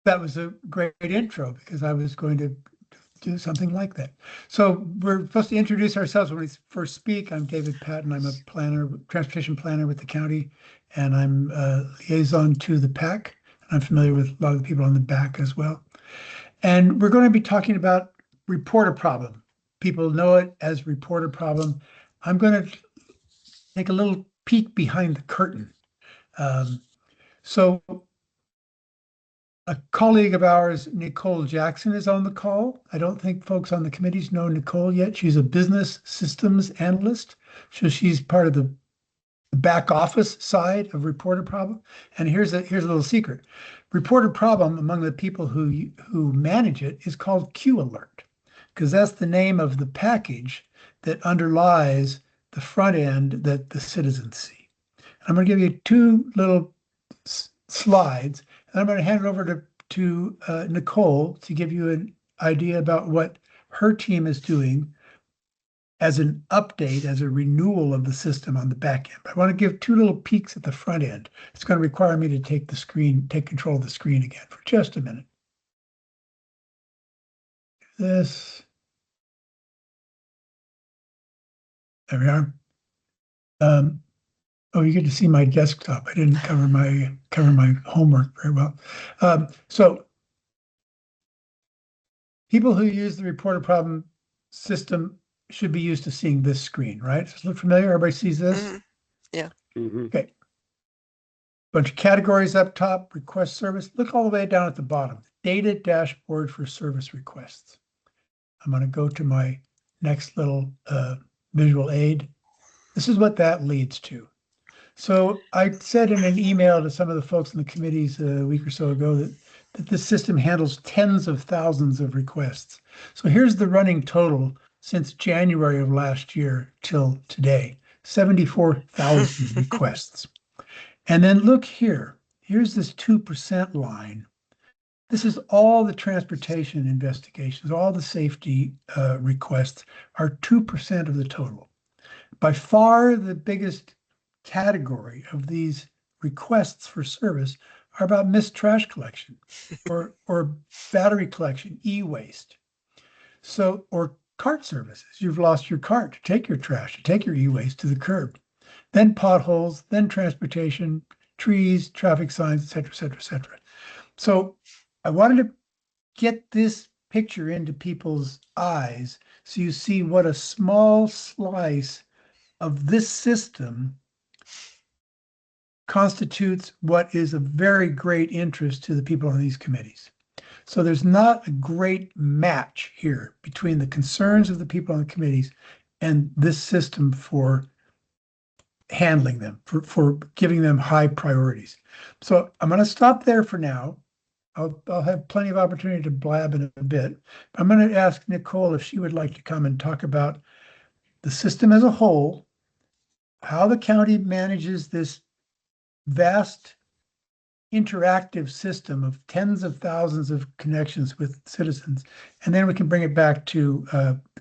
That was a great intro, because I was going to do something like that. So we're supposed to introduce ourselves when we first speak. I'm David Patton. I'm a planner, transportation planner with the county, and I'm a liaison to the PAC. I'm familiar with a lot of the people on the BAC as well. And we're going to be talking about report a problem. People know it as report a problem. I'm going to take a little peek behind the curtain. So a colleague of ours, Nicole Jackson, is on the call. I don't think folks on the committees know Nicole yet. She's a business systems analyst. So she's part of the back office side of report a problem. And here's a little secret. Report a problem among the people who manage it is called Q Alert, because that's the name of the package that underlies the front end that the citizens see. I'm going to give you two little slides, and I'm going to hand it over to Nicole to give you an idea about what her team is doing as an update, as a renewal of the system on the back end. But I want to give two little peeks at the front end. It's going to require me to take control of the screen again for just a minute. This. There we are. Oh, you get to see my desktop. I didn't cover my homework very well. So people who use the report a problem system should be used to seeing this screen, right? Does it look familiar? Everybody sees this? Mm-hmm. Yeah. Mm-hmm. Okay. Bunch of categories up top, request service. Look all the way down at the bottom. Data dashboard for service requests. I'm going to go to my next little visual aid. This is what that leads to. So I said in an email to some of the folks in the committees a week or so ago that this system handles tens of thousands of requests. So here's the running total since January of last year till today, 74,000 requests. And then look here, here's this 2% line. This is all the transportation investigations, all the safety requests are 2% of the total. By far the biggest category of these requests for service are about missed trash collection or battery collection, e-waste. So, or cart services. You've lost your cart to take your trash, to take your e-waste to the curb. Then potholes, then transportation, trees, traffic signs, et cetera, et cetera, et cetera. So I wanted to get this picture into people's eyes so you see what a small slice of this system constitutes what is of very great interest to the people on these committees. So there's not a great match here between the concerns of the people on the committees and this system for handling them, for giving them high priorities. So I'm going to stop there for now. I'll have plenty of opportunity to blab in a bit. I'm going to ask Nicole if she would like to come and talk about the system as a whole, how the county manages this vast interactive system of tens of thousands of connections with citizens, and then we can bring it back to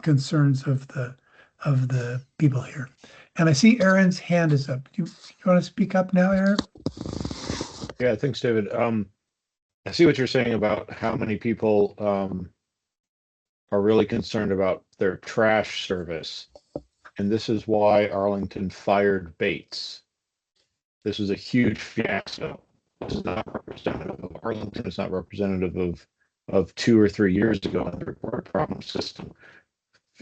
concerns of the people here. And I see Aaron's hand is up. You want to speak up now, Aaron? Yeah, thanks, David. I see what you're saying about how many people are really concerned about their trash service. And this is why Arlington fired Bates. This was a huge fiasco. This is not representative of Arlington. It's not representative of 2 or 3 years ago in the report problem system.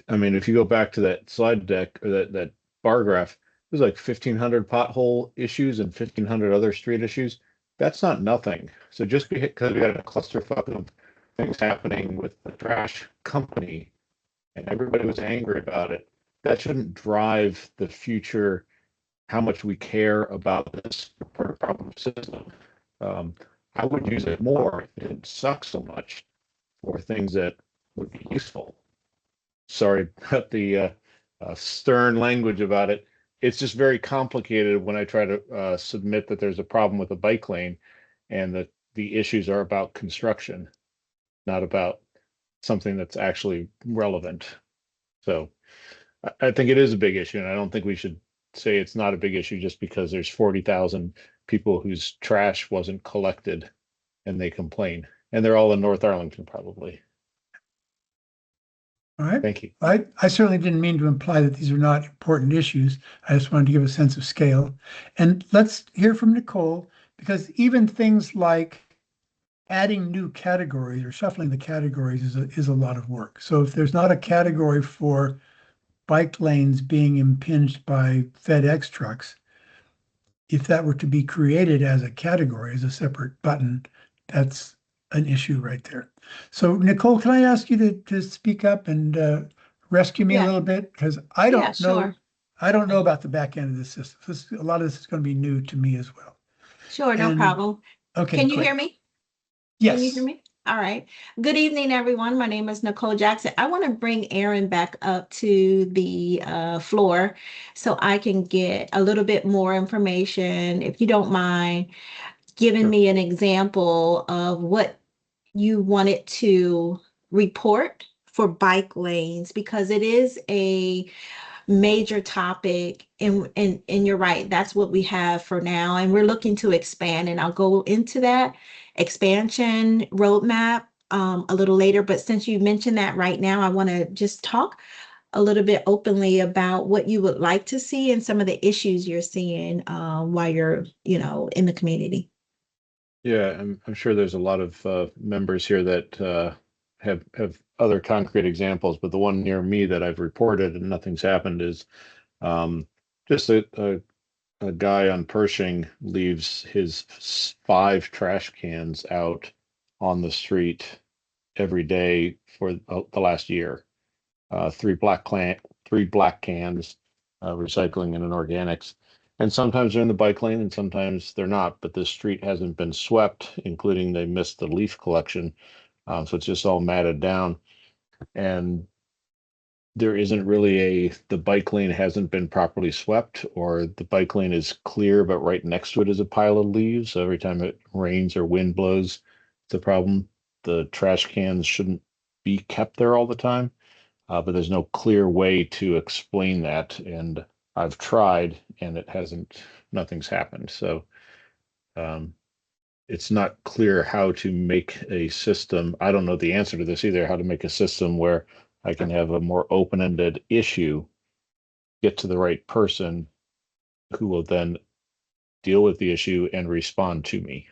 I mean, if you go back to that slide deck or that bar graph, there's like 1,500 pothole issues and 1,500 other street issues. That's not nothing. So just because we had a clusterfuck of things happening with the trash company and everybody was angry about it, that shouldn't drive the future, how much we care about this report problem system. I would use it more if it didn't suck so much for things that would be useful. Sorry about the stern language about it. It's just very complicated when I try to submit that there's a problem with a bike lane and that the issues are about construction, not about something that's actually relevant. So I think it is a big issue, and I don't think we should say it's not a big issue just because there's 40,000 people whose trash wasn't collected and they complain. And they're all in North Arlington, probably. All right. Thank you. I certainly didn't mean to imply that these are not important issues. I just wanted to give a sense of scale. And let's hear from Nicole, because even things like adding new categories or shuffling the categories is a lot of work. So if there's not a category for bike lanes being impinged by FedEx trucks, if that were to be created as a category, as a separate button, that's an issue right there. So Nicole, can I ask you to speak up and rescue me a little bit? Because I don't know, sure. I don't know about the back end of the system. A lot of this is going to be new to me as well. Sure, no And- problem. Okay, Can you great. hear me? Yes. Can you hear me? All right. Good evening, everyone. My name is Nicole Jackson. I want to bring Aaron back up to the floor so I can get a little bit more information, if you don't mind, giving me an example of what you wanted to report for bike lanes, because it is a major topic, and you're right, that's what we have for now, and we're looking to expand, and I'll go into that expansion roadmap a little later. But since you mentioned that right now, I want to just talk a little bit openly about what you would like to see and some of the issues you're seeing while you're in the community. Yeah, I'm sure there's a lot of members here that have other concrete examples, but the one near me that I've reported and nothing's happened is just a guy on Pershing leaves his 5 trash cans out on the street every day for the last year. 3 black cans, recycling and an organics. And sometimes they're in the bike lane and sometimes they're not, but the street hasn't been swept, including they missed the leaf collection. So it's just all matted down. And there isn't really the bike lane hasn't been properly swept, or the bike lane is clear, but right next to it is a pile of leaves. So every time it rains or wind blows, it's a problem. The trash cans shouldn't be kept there all the time, but there's no clear way to explain that. And I've tried and nothing's happened. So it's not clear how to make a system. I don't know the answer to this either, how to make a system where I can have a more open-ended issue, get to the right person who will then deal with the issue and respond to me.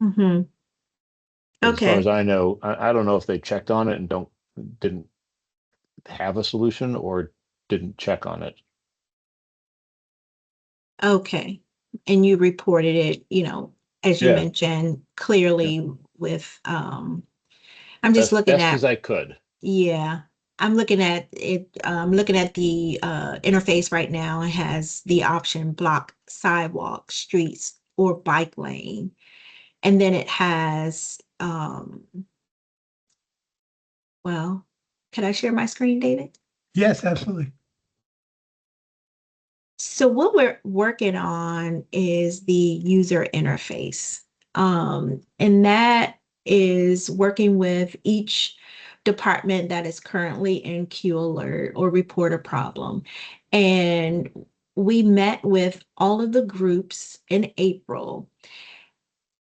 Mm-hmm. As far Okay. as I know, I don't know if they checked on it and didn't have a solution or didn't check on it. Okay. And you reported it, as you Yeah. mentioned, clearly with, I'm just looking Best at, as I could. yeah, I'm looking at it, looking at the interface right now. It has the option block sidewalk, streets, or bike lane. And then it has, well, can I share my screen, David? Yes, absolutely. So what we're working on is the user interface. And that is working with each department that is currently in Q Alert or report a problem. And we met with all of the groups in April.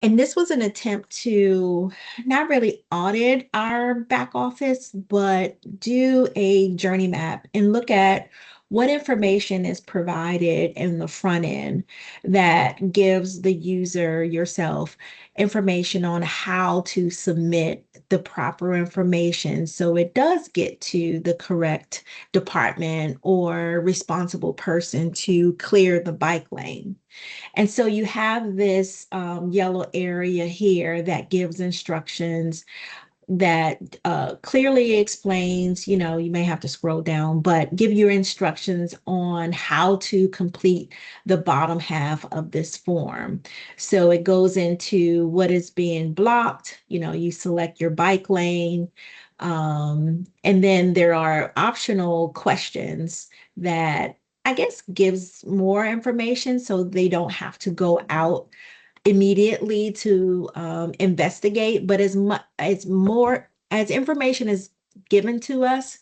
And this was an attempt to not really audit our back office, but do a journey map and look at what information is provided in the front end that gives the user, yourself, information on how to submit the proper information so it does get to the correct department or responsible person to clear the bike lane. And so you have this yellow area here that gives instructions that clearly explains, you may have to scroll down, but give your instructions on how to complete the bottom half of this form. So it goes into what is being blocked, you select your bike lane, and then there are optional questions that I guess gives more information so they don't have to go out immediately to investigate, but as more as information is given to us,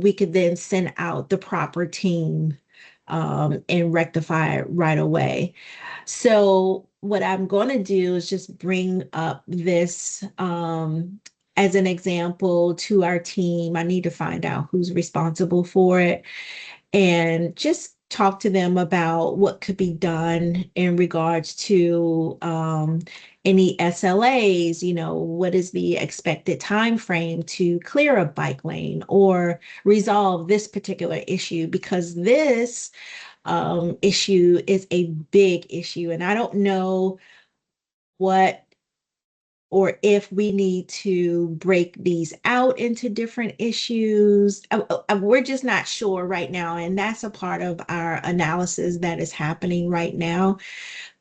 we could then send out the proper team and rectify it right away. So what I'm going to do is just bring up this as an example to our team. I need to find out who's responsible for it and just talk to them about what could be done in regards to any SLAs, what is the expected time frame to clear a bike lane or resolve this particular issue, because this issue is a big issue. And I don't know what or if we need to break these out into different issues. We're just not sure right now. And that's a part of our analysis that is happening right now.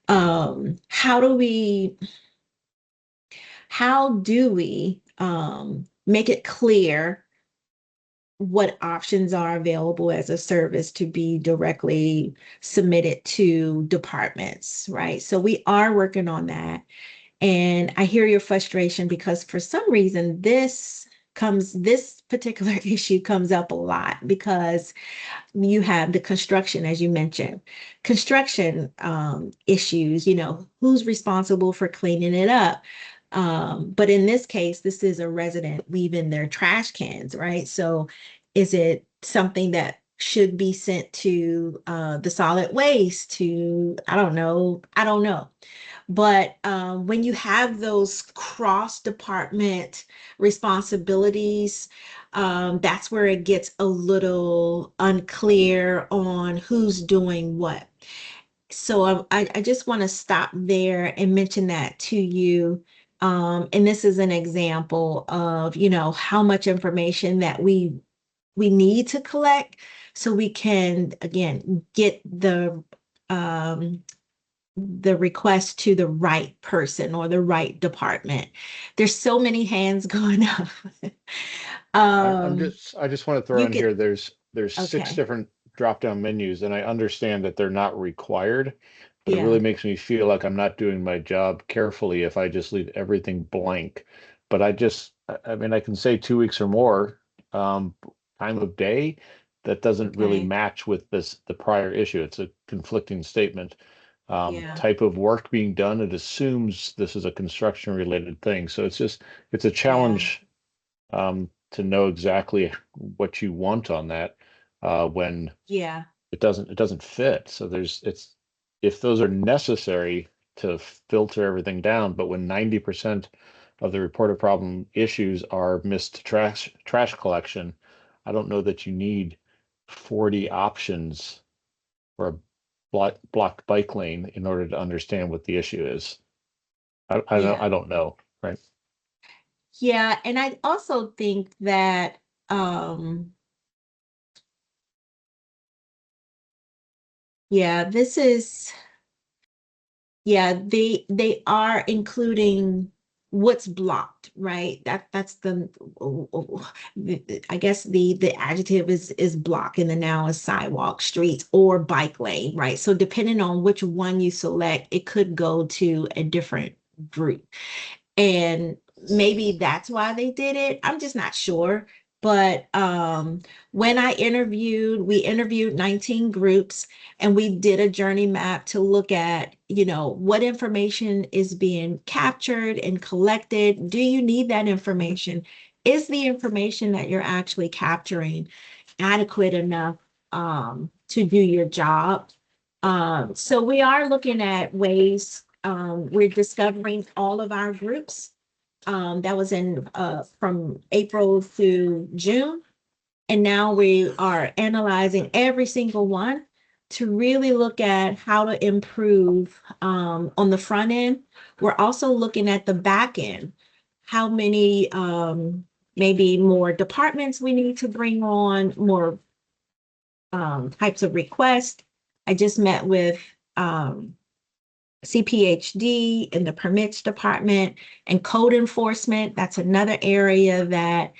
How do we make it clear what options are available as a service to be directly submitted to departments, right? So we are working on that. And I hear your frustration because for some reason, this particular issue comes up a lot because you have the construction, as you mentioned, construction issues, who's responsible for cleaning it up. But in this case, this is a resident leaving their trash cans, right? So is it something that should be sent to the solid waste to, I don't know. But when you have those cross-department responsibilities, that's where it gets a little unclear on who's doing what. So I just want to stop there and mention that to you. And this is an example of, how much information that we need to collect so we can, again, get the the request to the right person or the right department. There's so many hands going up. I just want to throw You in could, here, there's 6 okay, different drop-down menus, and I understand that they're not required, but it yeah, really makes me feel like I'm not doing my job carefully if I just leave everything blank. But I mean, I can say 2 weeks or more, um, time of day. That doesn't really okay, match with the prior issue. It's a conflicting statement. yeah, Type of work being done, it assumes this is a construction related thing. So it's a yeah, challenge to know exactly what you want on that when yeah, it doesn't fit. So if those are necessary to filter everything down, but when 90% of the reported problem issues are missed trash collection, I don't know that you need 40 options for a blocked bike lane in order to understand what the issue is. yeah, I don't know, right? yeah. And I also think that, yeah, this is, yeah, they are including what's blocked, right? That's I guess the adjective is block and the noun is sidewalk, streets, or bike lane, right? So depending on which one you select, it could go to a different group. And maybe that's why they did it. I'm just not sure. But when we interviewed 19 groups, and we did a journey map to look at, what information is being captured and collected. Do you need that information? Is the information that you're actually capturing adequate enough to do your job? So we are looking at ways, we're discovering all of our groups. That was in from April to June. And now we are analyzing every single one to really look at how to improve on the front end. We're also looking at the back end, how many maybe more departments we need to bring on, more types of requests. I just met with CPHD in the permits department and code enforcement. That's another area that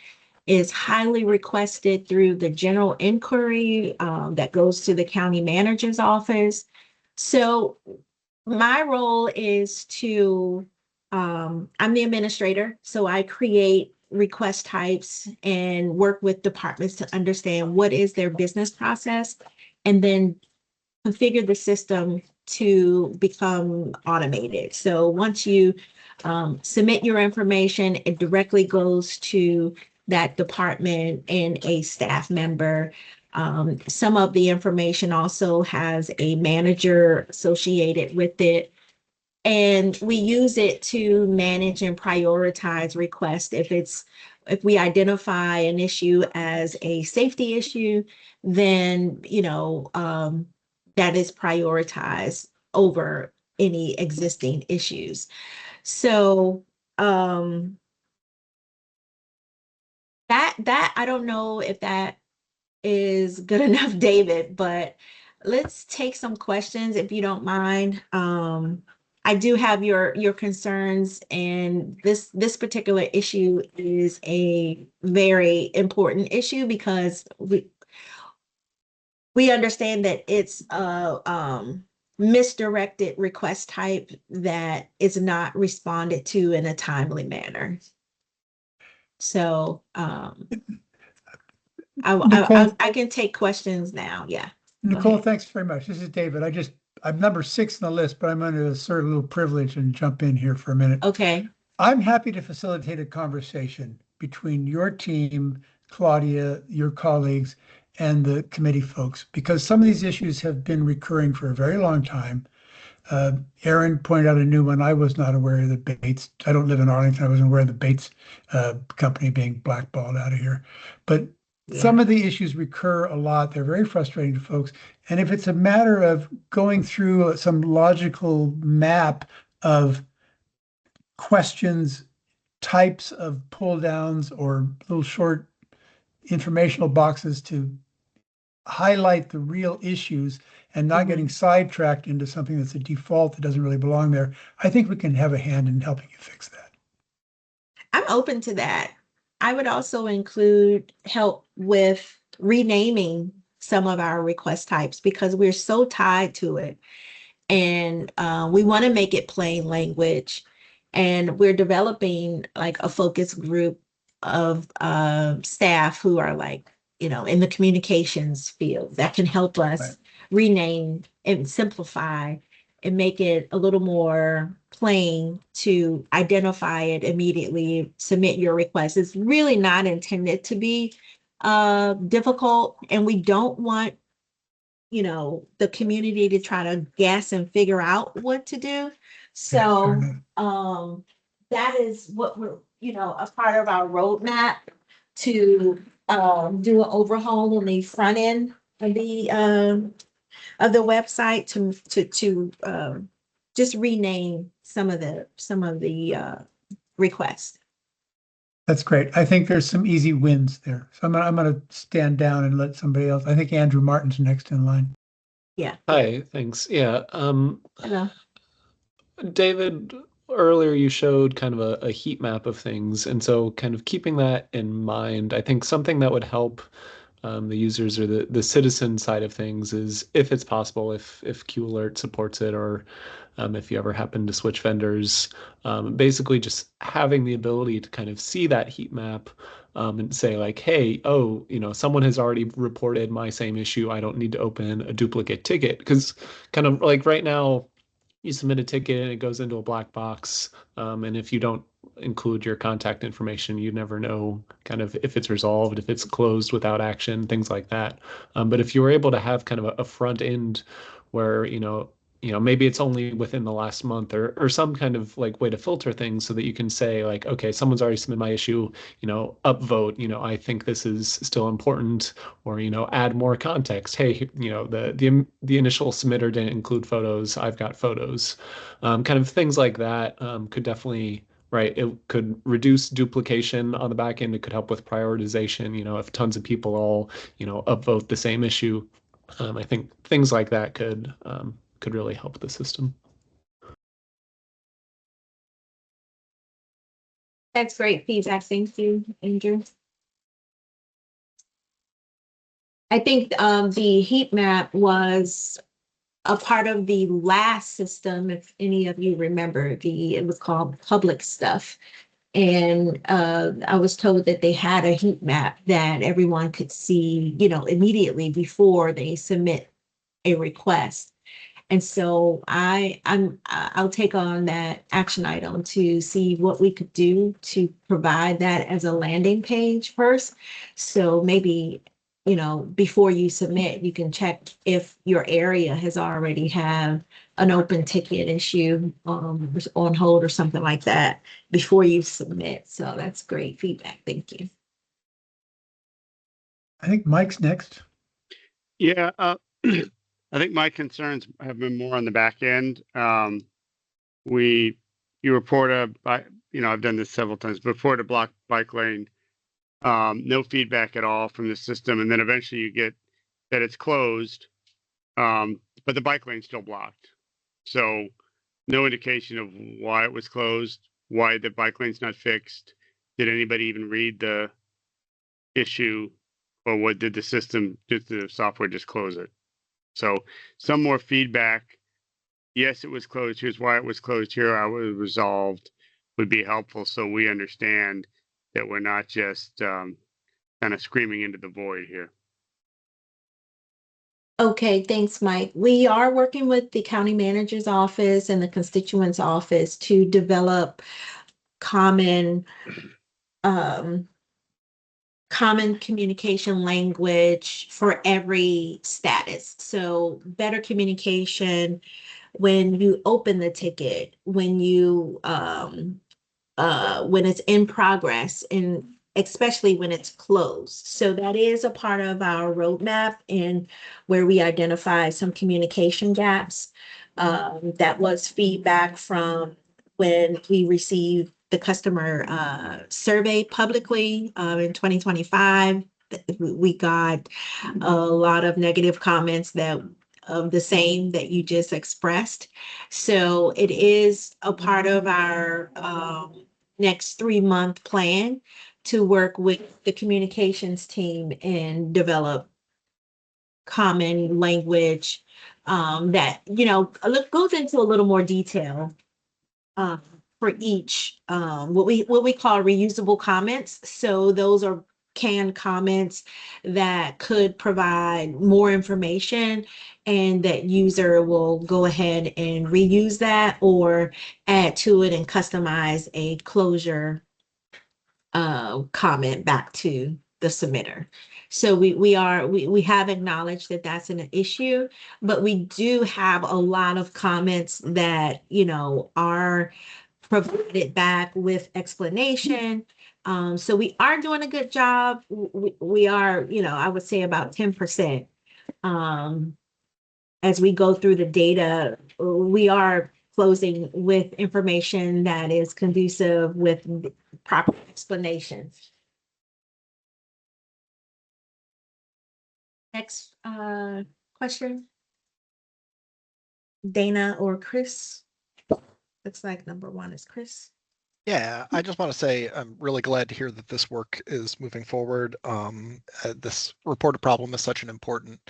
is highly requested through the general inquiry that goes to the county manager's office. So my role is I'm the administrator, so I create request types and work with departments to understand what is their business process, and then configure the system to become automated. So once you submit your information, it directly goes to that department and a staff member. Some of the information also has a manager associated with it. And we use it to manage and prioritize requests. If we identify an issue as a safety issue, then, that is prioritized over any existing issues. So, that I don't know if that is good enough, David, but let's take some questions if you don't mind. I do have your concerns, and this particular issue is a very important issue because we understand that it's a misdirected request type that is not responded to in a timely manner. So Nicole, I can take questions now. Yeah. Nicole, thanks very much. This is David. I'm number 6 on the list, but I'm going to assert a little privilege and jump in here for a minute. Okay. I'm happy to facilitate a conversation between your team, Claudia, your colleagues, and the committee folks, because some of these issues have been recurring for a very long time. Aaron pointed out a new one. I was not aware of the Bates. I don't live in Arlington. I wasn't aware of the Bates company being blackballed out of here. But some of the issues recur a lot. They're very frustrating to folks. And if it's a matter of going through some logical map of questions, types of pull downs, or little short informational boxes to highlight the real issues and not getting sidetracked into something that's a default that doesn't really belong there, I think we can have a hand in helping you fix that. I'm open to that. I would also include help with renaming some of our request types because we're so tied to it. And we want to make it plain language. And we're developing like a focus group of staff who are like, in the communications field that can help us Right. rename and simplify and make it a little more plain to identify it immediately, submit your request. It's really not intended to be difficult, and we don't want the community to try to guess and figure out what to do. So that is what we're, a part of our roadmap to do an overhaul on the front end of the website to just rename some of the requests. That's great. I think there's some easy wins there. So I'm gonna stand down and let somebody else. I think Andrew Martin's next in line. Yeah. Hi, thanks. Yeah. Hello. David, earlier you showed kind of a heat map of things. And so kind of keeping that in mind, I think something that would help the users or the citizen side of things is, if it's possible, if Q Alert supports it, or if you ever happen to switch vendors, basically just having the ability to kind of see that heat map and say like, hey, oh, someone has already reported my same issue. I don't need to open a duplicate ticket. Because kind of like right now, you submit a ticket and it goes into a black box. And if you don't include your contact information, you never know kind of if it's resolved, if it's closed without action, things like that. But if you were able to have kind of a front end where, maybe it's only within the last month, or some kind of like way to filter things so that you can say like, okay, someone's already submitted my issue, upvote, I think this is still important, or, add more context. Hey, the initial submitter didn't include photos. I've got photos. Kind of things like that could definitely, right. It could reduce duplication on the back end. It could help with prioritization. If tons of people all, upvote the same issue, I think things like that could really help the system. That's great feedback. Thank you, Andrew. I think the heat map was a part of the last system, if any of you remember, it was called public stuff. And I was told that they had a heat map that everyone could see, immediately before they submit a request. And so I'll take on that action item to see what we could do to provide that as a landing page first. So maybe, before you submit, you can check if your area has already have an open ticket issue on hold or something like that before you submit. So that's great feedback. Thank you. I think Mike's next. Yeah, I think my concerns have been more on the back end. You report I've done this several times, report a blocked bike lane, no feedback at all from the system, and then eventually you get that it's closed, but the bike lane's still blocked. So no indication of why it was closed, why the bike lane's not fixed. Did anybody even read the issue, or what did the software just close it? So some more feedback. Yes, it was closed. Here's why it was closed. Here how it was resolved would be helpful, so we understand that we're not just kind of screaming into the void here. Okay, thanks, Mike. We are working with the county manager's office and the constituent's office to develop common communication language for every status. So better communication when you open the ticket, when it's in progress, and especially when it's closed. So that is a part of our roadmap, and where we identify some communication gaps. That was feedback from when we received the customer survey publicly in 2025. We got a lot of negative comments that of the same that you just expressed. So it is a part of our next 3-month plan to work with the communications team and develop common language that, goes into a little more detail um, for each what we call reusable comments. So those are canned comments that could provide more information, and that user will go ahead and reuse that or add to it and customize a closure comment back to the submitter. So we have acknowledged that that's an issue, but we do have a lot of comments that, are provided back with explanation. So we are doing a good job. We are, I would say about 10%. As we go through the data, we are closing with information that is conducive with proper explanations. Next question. Dana or Chris? Looks like number 1 is Chris. Yeah, I just want to say I'm really glad to hear that this work is moving forward. This reported problem is such an important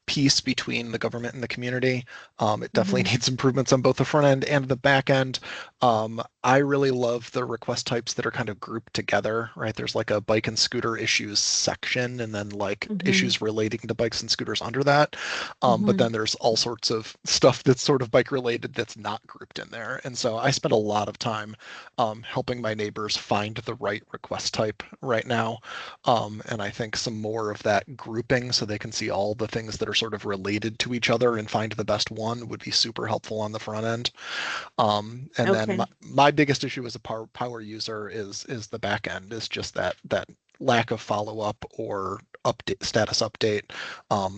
piece between the government and the community. It definitely needs improvements on both the front end and the back end. I really love the request types that are kind of grouped together, right? There's like a bike and scooter issues section, and then like issues relating to bikes and scooters under that. But then there's all sorts of stuff that's sort of bike related that's not grouped in there. And so I spend a lot of time helping my neighbors find the right request type right now. And I think some more of that grouping so they can see all the things that are sort of related to each other and find the best one would be super helpful on the front end. And then my biggest issue as a power user is the back end, is just that lack of follow-up or status update.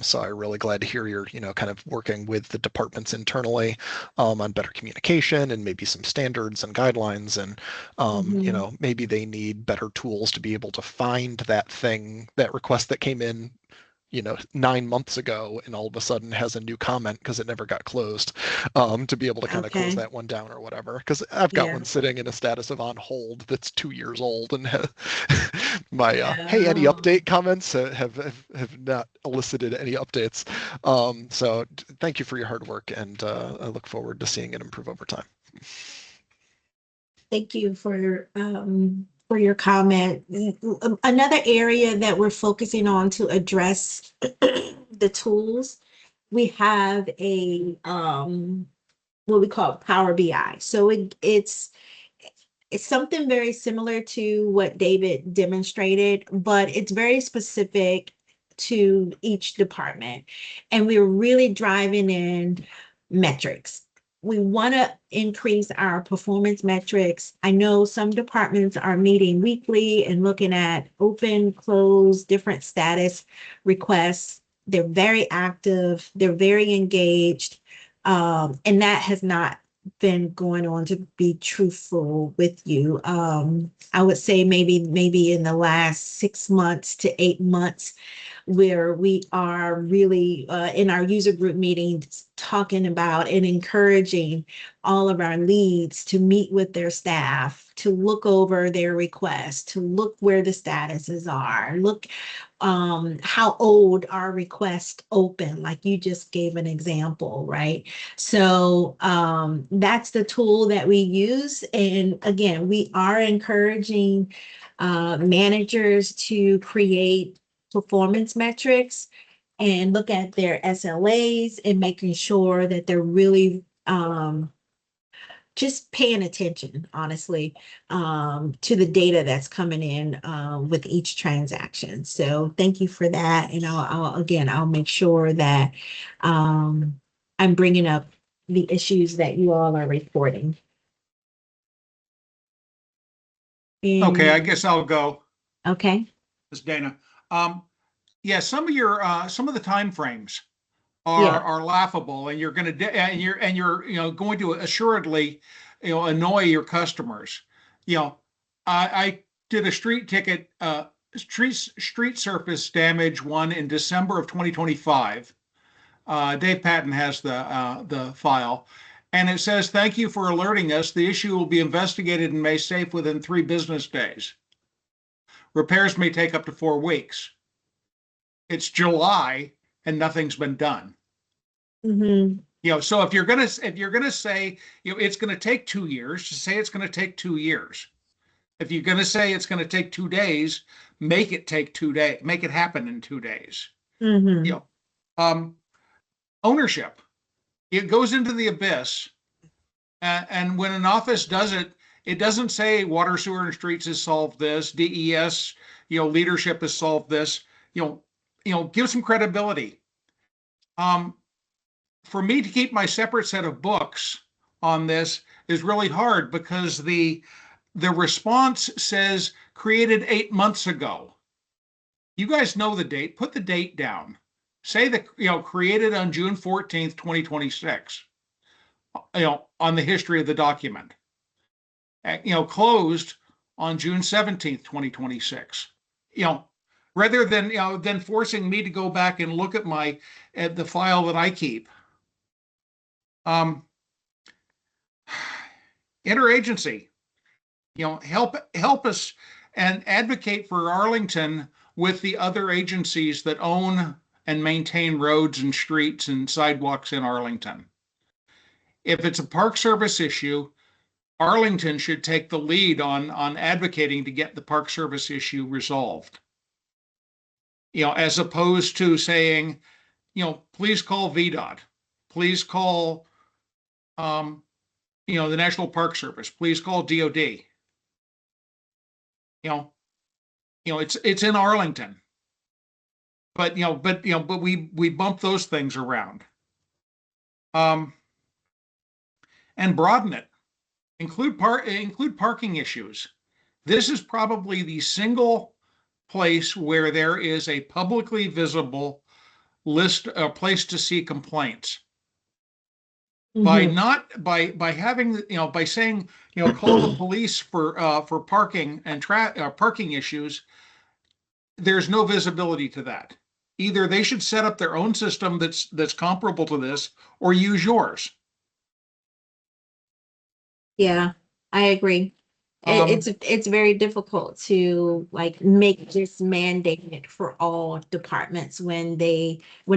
So I'm really glad to hear you're, kind of working with the departments internally on better communication and maybe some standards and guidelines, and maybe they need better tools to be able to find that request that came in 9 months ago and all of a sudden has a new comment because it never got closed, to be able to kind of close that one down or whatever. Because I've got one sitting in a status of on hold that's 2 years old, and my hey, any update comments have not elicited any updates. So thank you for your hard work, and I look forward to seeing it improve over time. Thank you for your comment. Another area that we're focusing on to address the tools, we have a what we call Power BI. So it's something very similar to what David demonstrated, but it's very specific to each department. And we're really driving in metrics. We want to increase our performance metrics. I know some departments are meeting weekly and looking at open, closed, different status requests. They're very active. They're very engaged. And that has not been going on, to be truthful with you. I would say maybe in the last 6 months to 8 months, where we are really in our user group meetings talking about and encouraging all of our leads to meet with their staff, to look over their requests, to look where the statuses are, look how old our request open, like you just gave an example, right? So that's the tool that we use. And again, we are encouraging managers to create performance metrics and look at their SLAs and making sure that they're really just paying attention, honestly, to the data that's coming in with each transaction. So thank you for that. And I'll make sure that I'm bringing up the issues that you all are reporting. Okay, I guess I'll go. Okay. This is Dana. Yeah, some of the time frames are laughable, and you're going to going to assuredly annoy your customers. I did a street ticket street surface damage one in December of 2025. Dave Patton has the file, and it says, "Thank you for alerting us. The issue will be investigated and made safe within 3 business days. Repairs may take up to 4 weeks." It's July and nothing's been done. Mhm. So if you're gonna say, it's gonna take 2 years, to say it's gonna take 2 years. If you're gonna say it's gonna take 2 days, make it take 2 days, make it happen in 2 days. Mhm. Ownership, it goes into the abyss, and when an office does it, it doesn't say water, sewer, and streets has solved this, DES, leadership has solved this. Give some credibility. For me to keep my separate set of books on this is really hard, because the response says created 8 months ago. You guys know the date. Put the date down. Say that, created on June 14th, 2026, on the history of the document. Closed on June 17th, 2026. Rather than forcing me to go back and look at the file that I keep. Interagency, help us and advocate for Arlington with the other agencies that own and maintain roads and streets and sidewalks in Arlington. If it's a Park Service issue, Arlington should take the lead on advocating to get the Park Service issue resolved. As opposed to saying, please call VDOT, please call, the National Park Service, please call DOD. It's in Arlington, but we bump those things around, and broaden it. Include parking issues. This is probably the single place where there is a publicly visible list, a place to see complaints. By having, by saying, call the police for parking and parking issues, there's no visibility to that. Either they should set up their own system that's comparable to this, or use yours. Yeah, I agree. It's very difficult to make this mandated for all departments when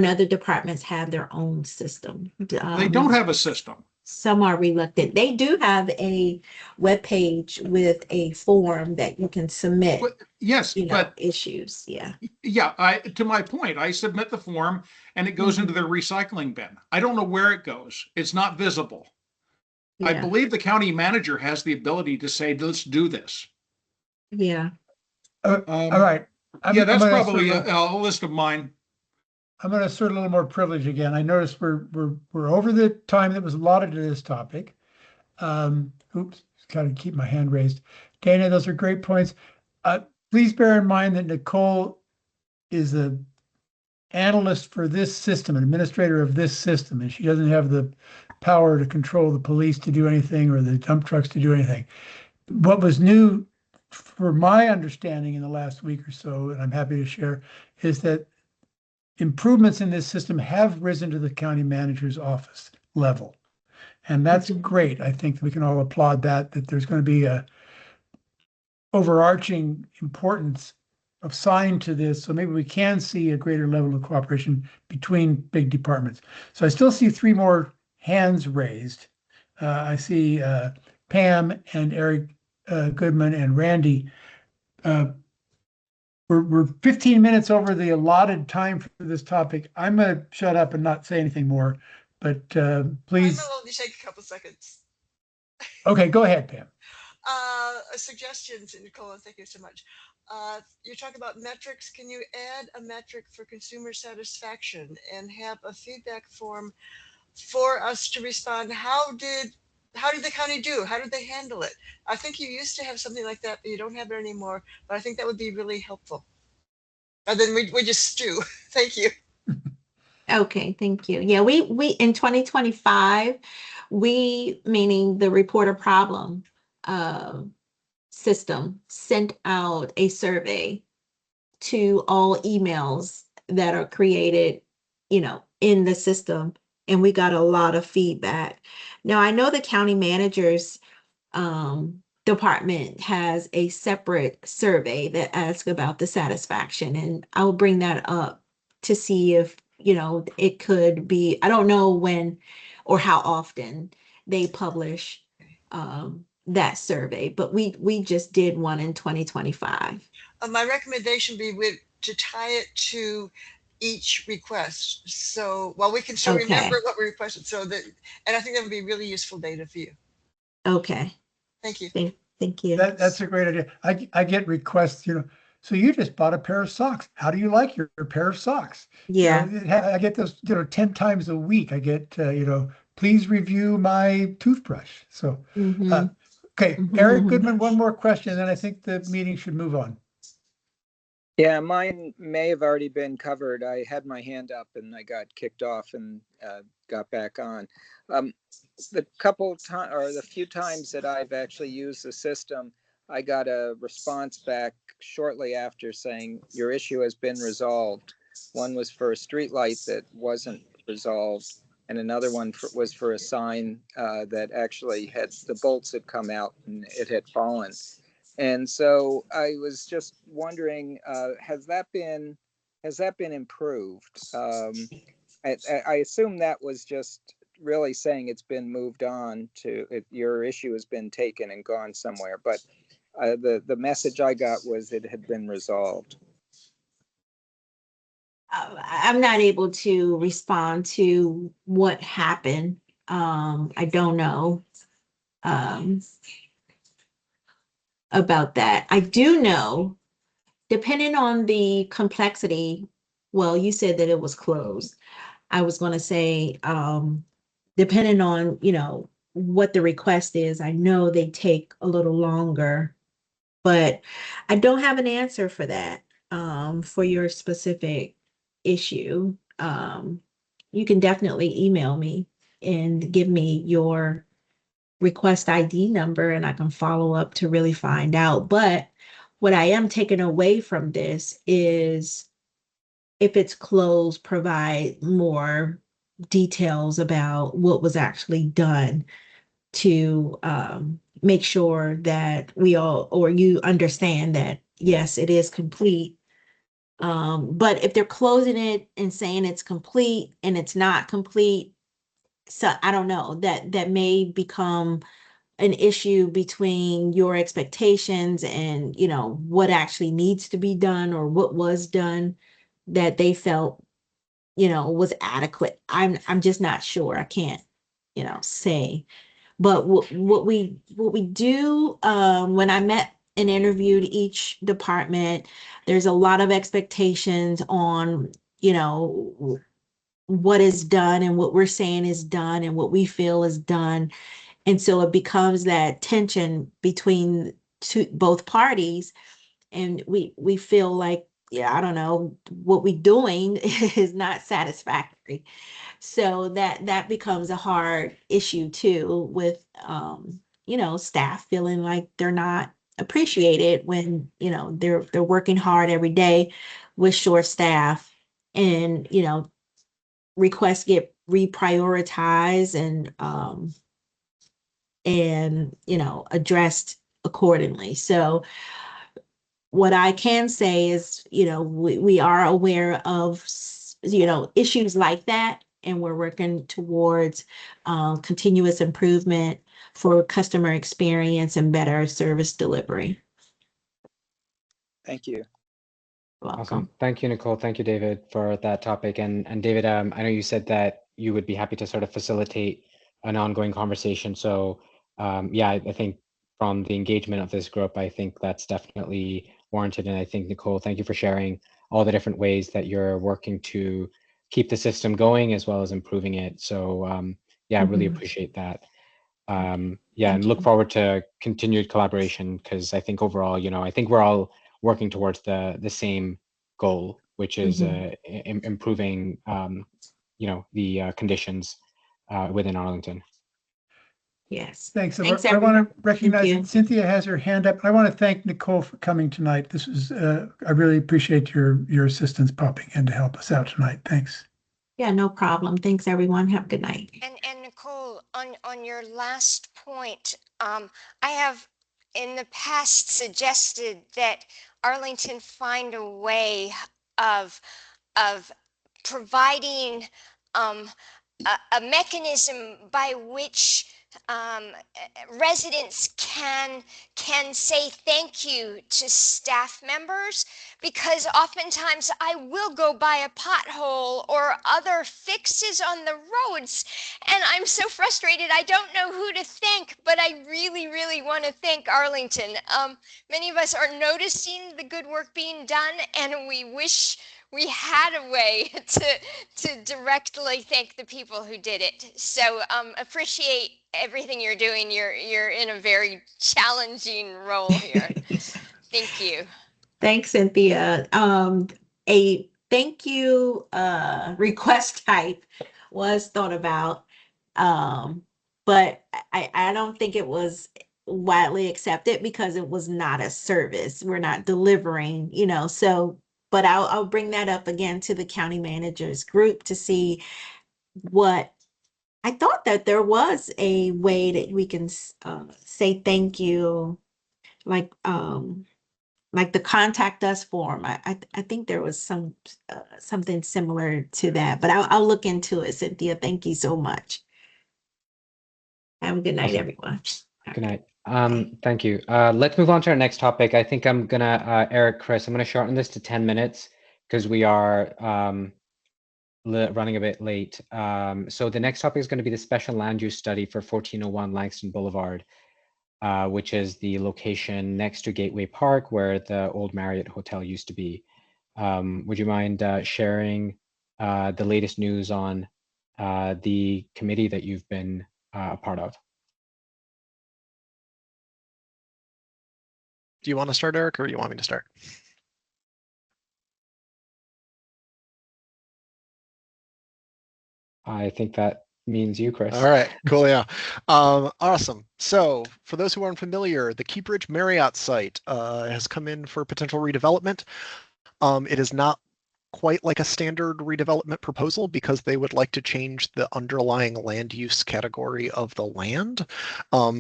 other departments have their own system. They don't have a system. Some are reluctant. They do have a webpage with a form that you can submit. Yes, but issues. Yeah. Yeah. To my point, I submit the form and it goes into their recycling bin. I don't know where it goes. It's not visible. Yeah. I believe the county manager has the ability to say, let's do this. Yeah. All right. That's probably a list of mine. I'm going to assert a little more privilege again. I noticed we're over the time that was allotted to this topic. Oops, got to keep my hand raised. Dana, those are great points. Please bear in mind that Nicole is the analyst for this system, an administrator of this system, and she doesn't have the power to control the police to do anything or the dump trucks to do anything. What was new for my understanding in the last week or so, and I'm happy to share, is that improvements in this system have risen to the county manager's office level. And that's great. I think we can all applaud that there's going to be a overarching importance assigned to this. So maybe we can see a greater level of cooperation between big departments. So I still see 3 more hands raised. I see Pam and Eric Goodman and Randy. We're 15 minutes over the allotted time for this topic. I'm going to shut up and not say anything more, but please. I will only take a couple seconds. Okay, go ahead, Pam. Suggestions, Nicole, thank you so much. You talk about metrics. Can you add a metric for consumer satisfaction and have a feedback form for us to respond? How did the county do? How did they handle it? I think you used to have something like that, but you don't have it anymore. But I think that would be really helpful. And then we just stew. Thank you. Okay, thank you. Yeah, we in 2025, meaning the reporter problem system, sent out a survey to all emails that are created, in the system, and we got a lot of feedback. Now, I know the county managers department has a separate survey that asks about the satisfaction, and I'll bring that up to see if, it could be, I don't know when or how often they publish that survey, but we just did one in 2025. My recommendation to tie it to each request. So, well, we can still remember what we requested. And I think that would be really useful data for you. Okay. Thank you. Thank you. That's a great idea. I get requests, so you just bought a pair of socks. How do you like your pair of socks? Yeah. I get those, 10 times a week. I get, please review my toothbrush. So, okay, Eric Goodman, one more question, then I think the meeting should move on. Yeah, mine may have already been covered. I had my hand up and I got kicked off and got back on. The few times that I've actually used the system, I got a response back shortly after saying your issue has been resolved. One was for a street light that wasn't resolved, and another one was for a sign that actually the bolts had come out and it had fallen. And so I was just wondering, has that been improved? I assume that was just really saying it's been moved on to your issue has been taken and gone somewhere. But the message I got was it had been resolved. I'm not able to respond to what happened. I don't know about that. I do know, depending on the complexity, well, you said that it was closed. I was going to say, depending on, what the request is, I know they take a little longer, but I don't have an answer for that, for your specific issue. You can definitely email me and give me your request ID number and I can follow up to really find out. But what I am taking away from this is, if it's closed, provide more details about what was actually done to make sure that you understand that, yes, it is complete. But if they're closing it and saying it's complete and it's not complete, so I don't know, that may become an issue between your expectations and, what actually needs to be done or what was done that they felt, was adequate. I'm just not sure. I can't, say. But what we do, when I met and interviewed each department, there's a lot of expectations on, what is done and what we're saying is done and what we feel is done. And so it becomes that tension between both parties. And we feel like, yeah, I don't know, what we're doing is not satisfactory. So that becomes a hard issue too, with staff feeling like they're not appreciated when, they're working hard every day with short staff, and, requests get reprioritized and addressed accordingly. So what I can say is, we are aware of, issues like that, and we're working towards continuous improvement for customer experience and better service delivery. Thank you. Welcome. Awesome. Thank you, Nicole. Thank you, David, for that topic. And David, I know you said that you would be happy to sort of facilitate an ongoing conversation. So yeah, I think from the engagement of this group, I think that's definitely warranted. And I think, Nicole, thank you for sharing all the different ways that you're working to keep the system going as well as improving it. So yeah, I really appreciate that. Yeah, and look forward to continued collaboration, because I think overall, I think we're all working towards the same goal, which is improving, the conditions within Arlington. Yes. Thanks. Thanks, I want everyone. to recognize you. that Cynthia has her hand up. I want to thank Nicole for coming tonight. This is, I really appreciate your assistance popping in to help us out tonight. Thanks. Yeah, no problem. Thanks, everyone. Have a good night. And Nicole, on your last point, I have in the past suggested that Arlington find a way of providing a mechanism by which residents can say thank you to staff members, because oftentimes I will go by a pothole or other fixes on the roads and I'm so frustrated I don't know who to thank, but I really want to thank Arlington. Many of us are noticing the good work being done and we wish we had a way to directly thank the people who did it. So appreciate everything you're doing. You're in a very challenging role here. Thank you. Thanks, Cynthia. A thank you request type was thought about, but I don't think it was widely accepted because it was not a service. We're not delivering, so but I'll bring that up again to the county managers group to see what I thought that there was a way that we can say thank you, like the contact us form. I think there was something similar to that, but I'll look into it. Cynthia, thank you so much. Have a good night, Awesome. everyone. Good night. Thank you. Let's move on to our next topic. I think I'm gonna, Eric, Chris, I'm gonna shorten this to 10 minutes because we are running a bit late. So the next topic is going to be the special land use study for 1401 Langston Boulevard, which is the location next to Gateway Park where the old Marriott Hotel used to be. Would you mind sharing the latest news on the committee that you've been a part of? Do you want to start, Eric, or do you want me to start? I think that means you, Chris. All right, cool, yeah. Awesome. So for those who aren't familiar, the Keybridge Marriott site has come in for potential redevelopment. It is not quite like a standard redevelopment proposal because they would like to change the underlying land use category of the land.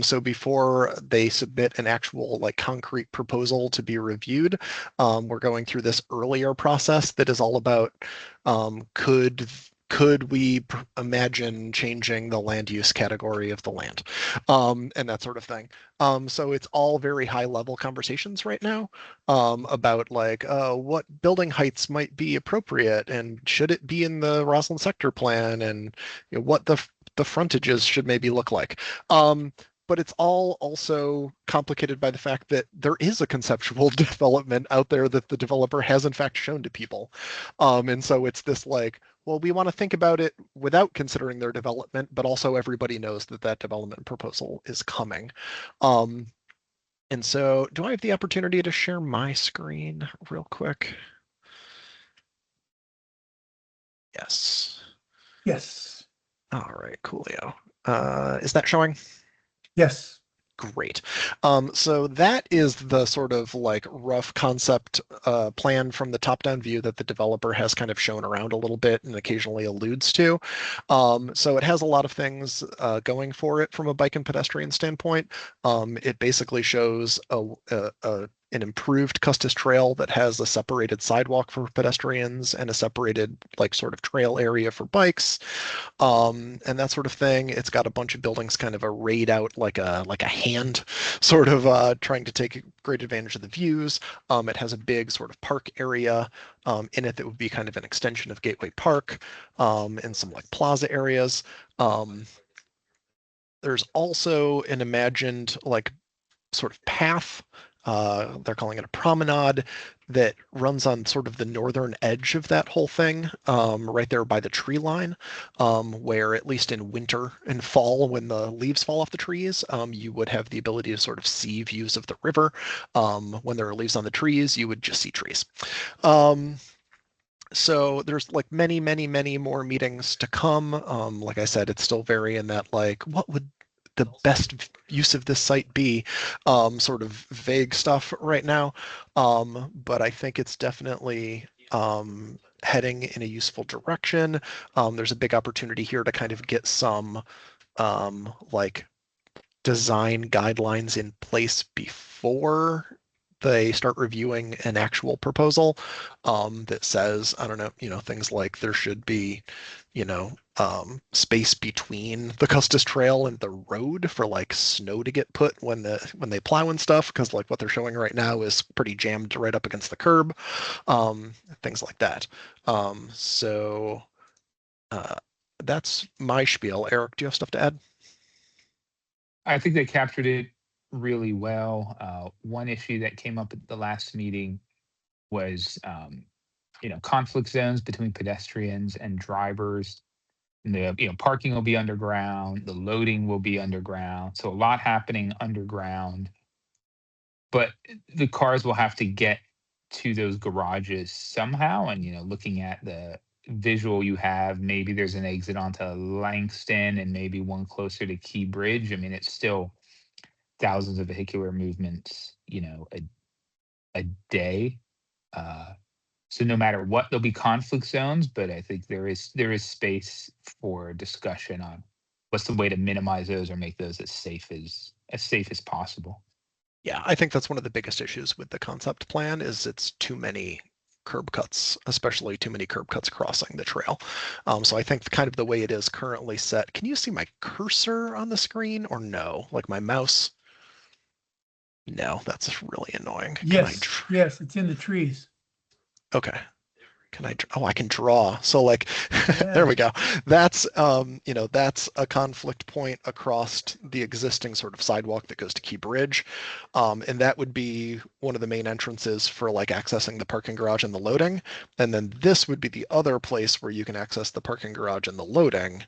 So before they submit an actual like concrete proposal to be reviewed, we're going through this earlier process that is all about could we imagine changing the land use category of the land, and that sort of thing. So it's all very high level conversations right now about like what building heights might be appropriate and should it be in the Roslyn sector plan, and what the frontages should maybe look like. But it's all also complicated by the fact that there is a conceptual development out there that the developer has in fact shown to people. And so it's this like, well, we want to think about it without considering their development, but also everybody knows that that development proposal is coming. And so do I have the opportunity to share my screen real quick? Yes. Yes. All right, coolio. Is that showing? Yes. Great. So that is the sort of like rough concept plan from the top-down view that the developer has kind of shown around a little bit and occasionally alludes to. So it has a lot of things going for it from a bike and pedestrian standpoint. It basically shows an improved Custis Trail that has a separated sidewalk for pedestrians and a separated like sort of trail area for bikes, and that sort of thing. It's got a bunch of buildings kind of arrayed out like a hand, sort of trying to take great advantage of the views. It has a big sort of park area in it that would be kind of an extension of Gateway Park, and some like plaza areas. There's also an imagined like sort of path. They're calling it a promenade that runs on sort of the northern edge of that whole thing, right there by the tree line, where at least in winter and fall, when the leaves fall off the trees, you would have the ability to sort of see views of the river. When there are leaves on the trees, you would just see trees. So there's like many more meetings to come. Like I said, it's still very in that like, what would the best use of this site be, sort of vague stuff right now. But I think it's definitely heading in a useful direction. There's a big opportunity here to kind of get some like design guidelines in place before they start reviewing an actual proposal that says, I don't know, things like there should be, space between the Custis Trail and the road for like snow to get put when they plow and stuff, because like what they're showing right now is pretty jammed right up against the curb, things like that. So that's my spiel. Eric, do you have stuff to add? I think they captured it really well. One issue that came up at the last meeting was, conflict zones between pedestrians and drivers. And the parking will be underground, the loading will be underground, so a lot happening underground. But the cars will have to get to those garages somehow. And looking at the visual you have, maybe there's an exit onto Langston and maybe one closer to Key Bridge. I mean, it's still thousands of vehicular movements, a day. So no matter what, there'll be conflict zones, but I think there is space for discussion on what's the way to minimize those or make those as safe as possible. Yeah, I think that's one of the biggest issues with the concept plan is it's too many curb cuts, especially too many curb cuts crossing the trail. So I think kind of the way it is currently set. Can you see my cursor on the screen or no? Like my mouse? No, that's really annoying. Yes, it's in the trees. Okay. Can I? Oh, I can draw. So like, there we go. That's that's a conflict point across the existing sort of sidewalk that goes to Key Bridge, and that would be one of the main entrances for like accessing the parking garage and the loading. And then this would be the other place where you can access the parking garage and the loading,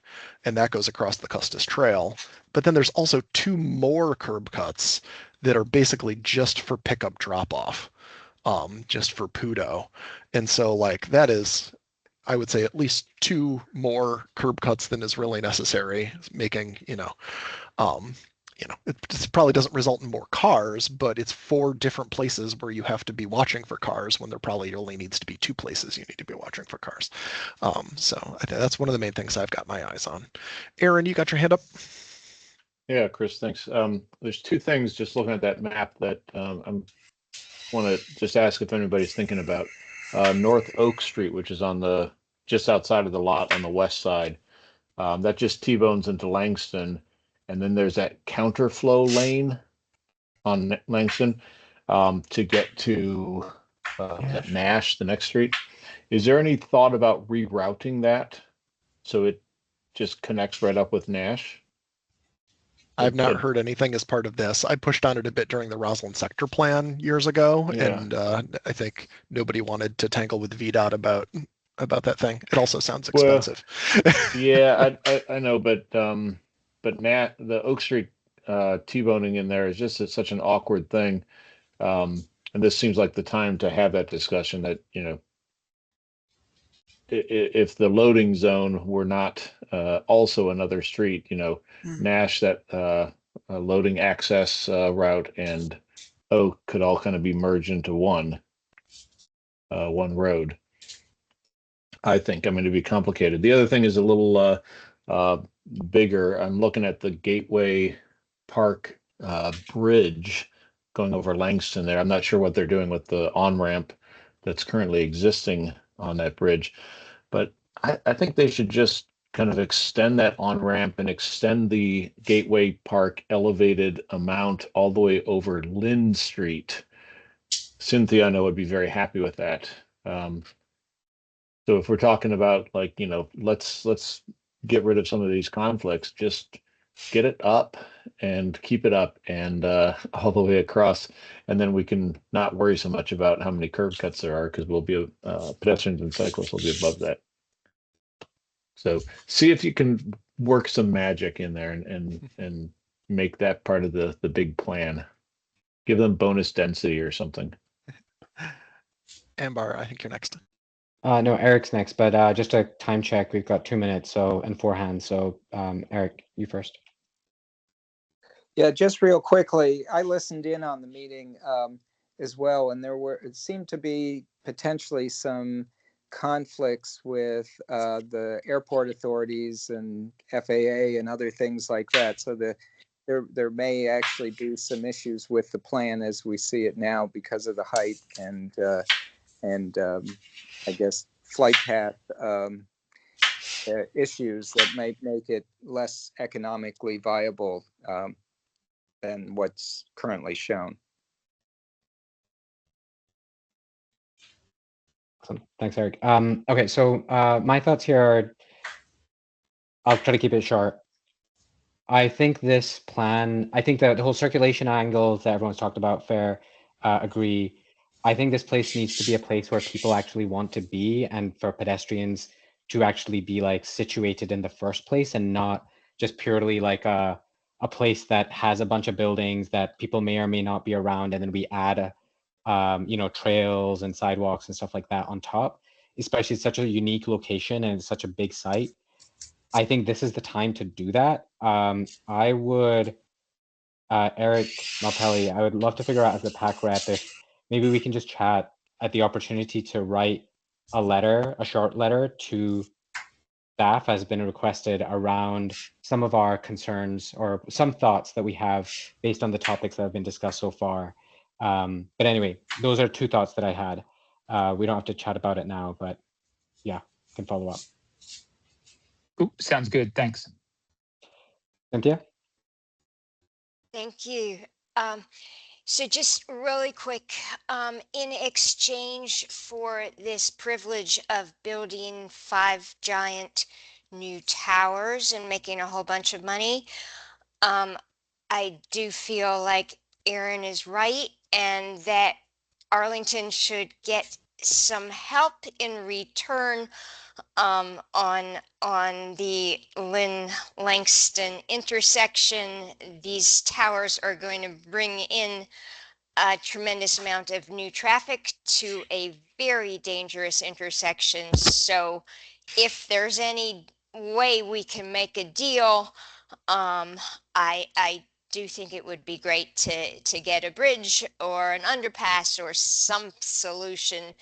and that goes across the Custis Trail. But then there's also 2 more curb cuts that are basically just for pickup drop off. Just for Pudo. And so like that is, I would say at least 2 more curb cuts than is really necessary, making, it probably doesn't result in more cars, but it's 4 different places where you have to be watching for cars when there probably only needs to be 2 places you need to be watching for cars. So I think that's one of the main things I've got my eyes on. Aaron, you got your hand up? Yeah, Chris, thanks. There's 2 things just looking at that map that I'm want to just ask if anybody's thinking about North Oak Street, which is on the just outside of the lot on the west side. That just T-bones into Langston, and then there's that counterflow lane on Langston to get to Nash, the next street. Is there any thought about rerouting that so it just connects right up with Nash? I've not heard anything as part of this. I pushed on it a bit during the Roslyn sector plan years ago, and I think nobody wanted to tangle with VDOT about that thing. It also sounds expensive. Well, yeah, I know, but Nat, the Oak Street T-boning in there is just such an awkward thing, and this seems like the time to have that discussion. That if the loading zone were not also another street, Nash, that loading access route, and Oak could all kind of be merged into one road. I think. To be complicated. The other thing is a little bigger. I'm looking at the Gateway Park bridge going over Langston there. I'm not sure what they're doing with the on-ramp that's currently existing on that bridge, but I think they should just kind of extend that on-ramp and extend the Gateway Park elevated amount all the way over Lynn Street. Cynthia, I know, would be very happy with that. So if we're talking about like, let's get rid of some of these conflicts, just get it up and keep it up and all the way across, and then we can not worry so much about how many curb cuts there are, because we'll be pedestrians and cyclists will be above that. So see if you can work some magic in there and make that part of the big plan. Give them bonus density or something. Ambar, I think you're next. No, Eric's next, but just a time check. We've got 2 minutes, and 4 hands. So Eric, you first. Yeah, just real quickly, I listened in on the meeting as well, and it seemed to be potentially some conflicts with the airport authorities and FAA and other things like that. So there may actually be some issues with the plan as we see it now because of the height and I guess flight path issues that might make it less economically viable than what's currently shown. Awesome. Thanks, Eric. Okay, so my thoughts here are, I'll try to keep it short. I think this plan, I think that the whole circulation angles that everyone's talked about, fair, agree. I think this place needs to be a place where people actually want to be, and for pedestrians to actually be like situated in the first place, and not just purely like a place that has a bunch of buildings that people may or may not be around, and then we add you know, trails and sidewalks and stuff like that on top. Especially it's such a unique location and it's such a big site. I think this is the time to do that. I would, Eric Malpelli, I would love to figure out as the PAC rep if maybe we can just chat at the opportunity to write a letter, a short letter to staff has been requested around some of our concerns or some thoughts that we have based on the topics that have been discussed so far. But anyway, those are two thoughts that I had. We don't have to chat about it now, but yeah, can follow up. Ooh, sounds good. Thanks. Cynthia? Thank you. So just really quick, in exchange for this privilege of building 5 giant new towers and making a whole bunch of money, I do feel like Aaron is right and that Arlington should get some help in return on the Lynn Langston intersection. These towers are going to bring in a tremendous amount of new traffic to a very dangerous intersection. So if there's any way we can make a deal, I do think it would be great to get a bridge or an underpass or some solution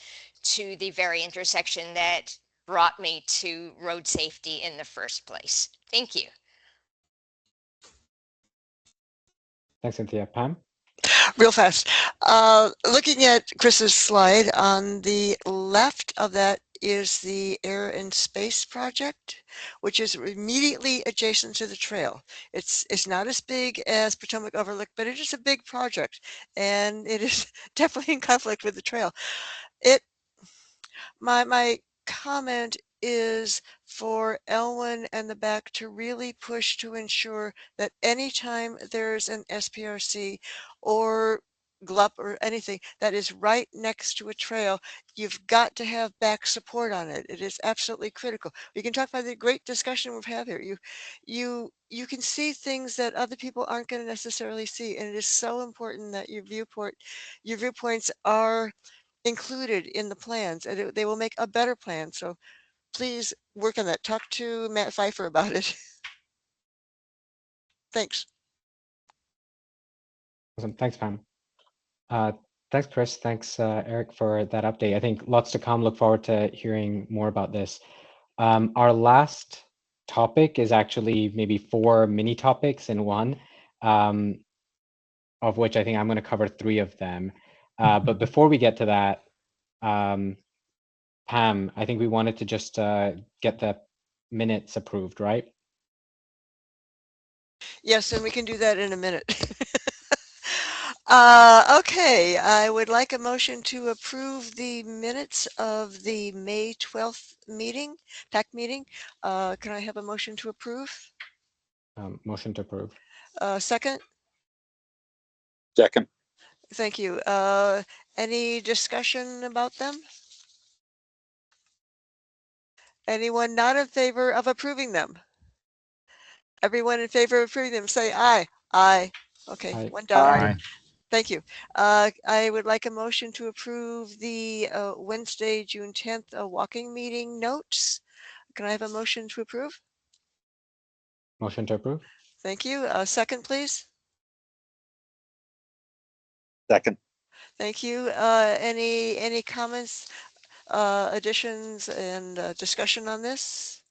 to the very intersection that brought me to road safety in the first place. Thank you. Thanks, Cynthia. Pam? Real fast. Looking at Chris's slide, on the left of that is the Air and Space project, which is immediately adjacent to the trail. It's not as big as Potomac Overlook, but it is a big project, and it is definitely in conflict with the trail. My comment is for Elwyn and the BAC to really push to ensure that anytime there's an SPRC or GLUP or anything that is right next to a trail, you've got to have BAC support on it. It is absolutely critical. We can talk about the great discussion we've had here. You can see things that other people aren't going to necessarily see, and it is so important that your viewpoints are included in the plans, and they will make a better plan. So please work on that. Talk to Matt Pfeiffer about it. Thanks. Awesome. Thanks, Pam. Thanks, Chris. Thanks, Eric, for that update. I think lots to come. Look forward to hearing more about this. Our last topic is actually maybe 4 mini topics in one, of which I think I'm going to cover 3 of them. But before we get to that, Pam, I think we wanted to just get the minutes approved, right? Yes, and we can do that in a minute. Okay, I would like a motion to approve the minutes of the May 12th meeting, PAC meeting. Can I have a motion to approve? Motion to approve. Second? Second. Thank you. Any discussion about them? Anyone not in favor of approving them? Everyone in favor of approving them, say aye. Aye. Okay, Aye. one down. Aye. Thank you. I would like a motion to approve the Wednesday, June 10th walking meeting notes. Can I have a motion to approve? Motion to approve. Thank you. Second, please. Second. Thank you. Any comments, additions, and discussion on this?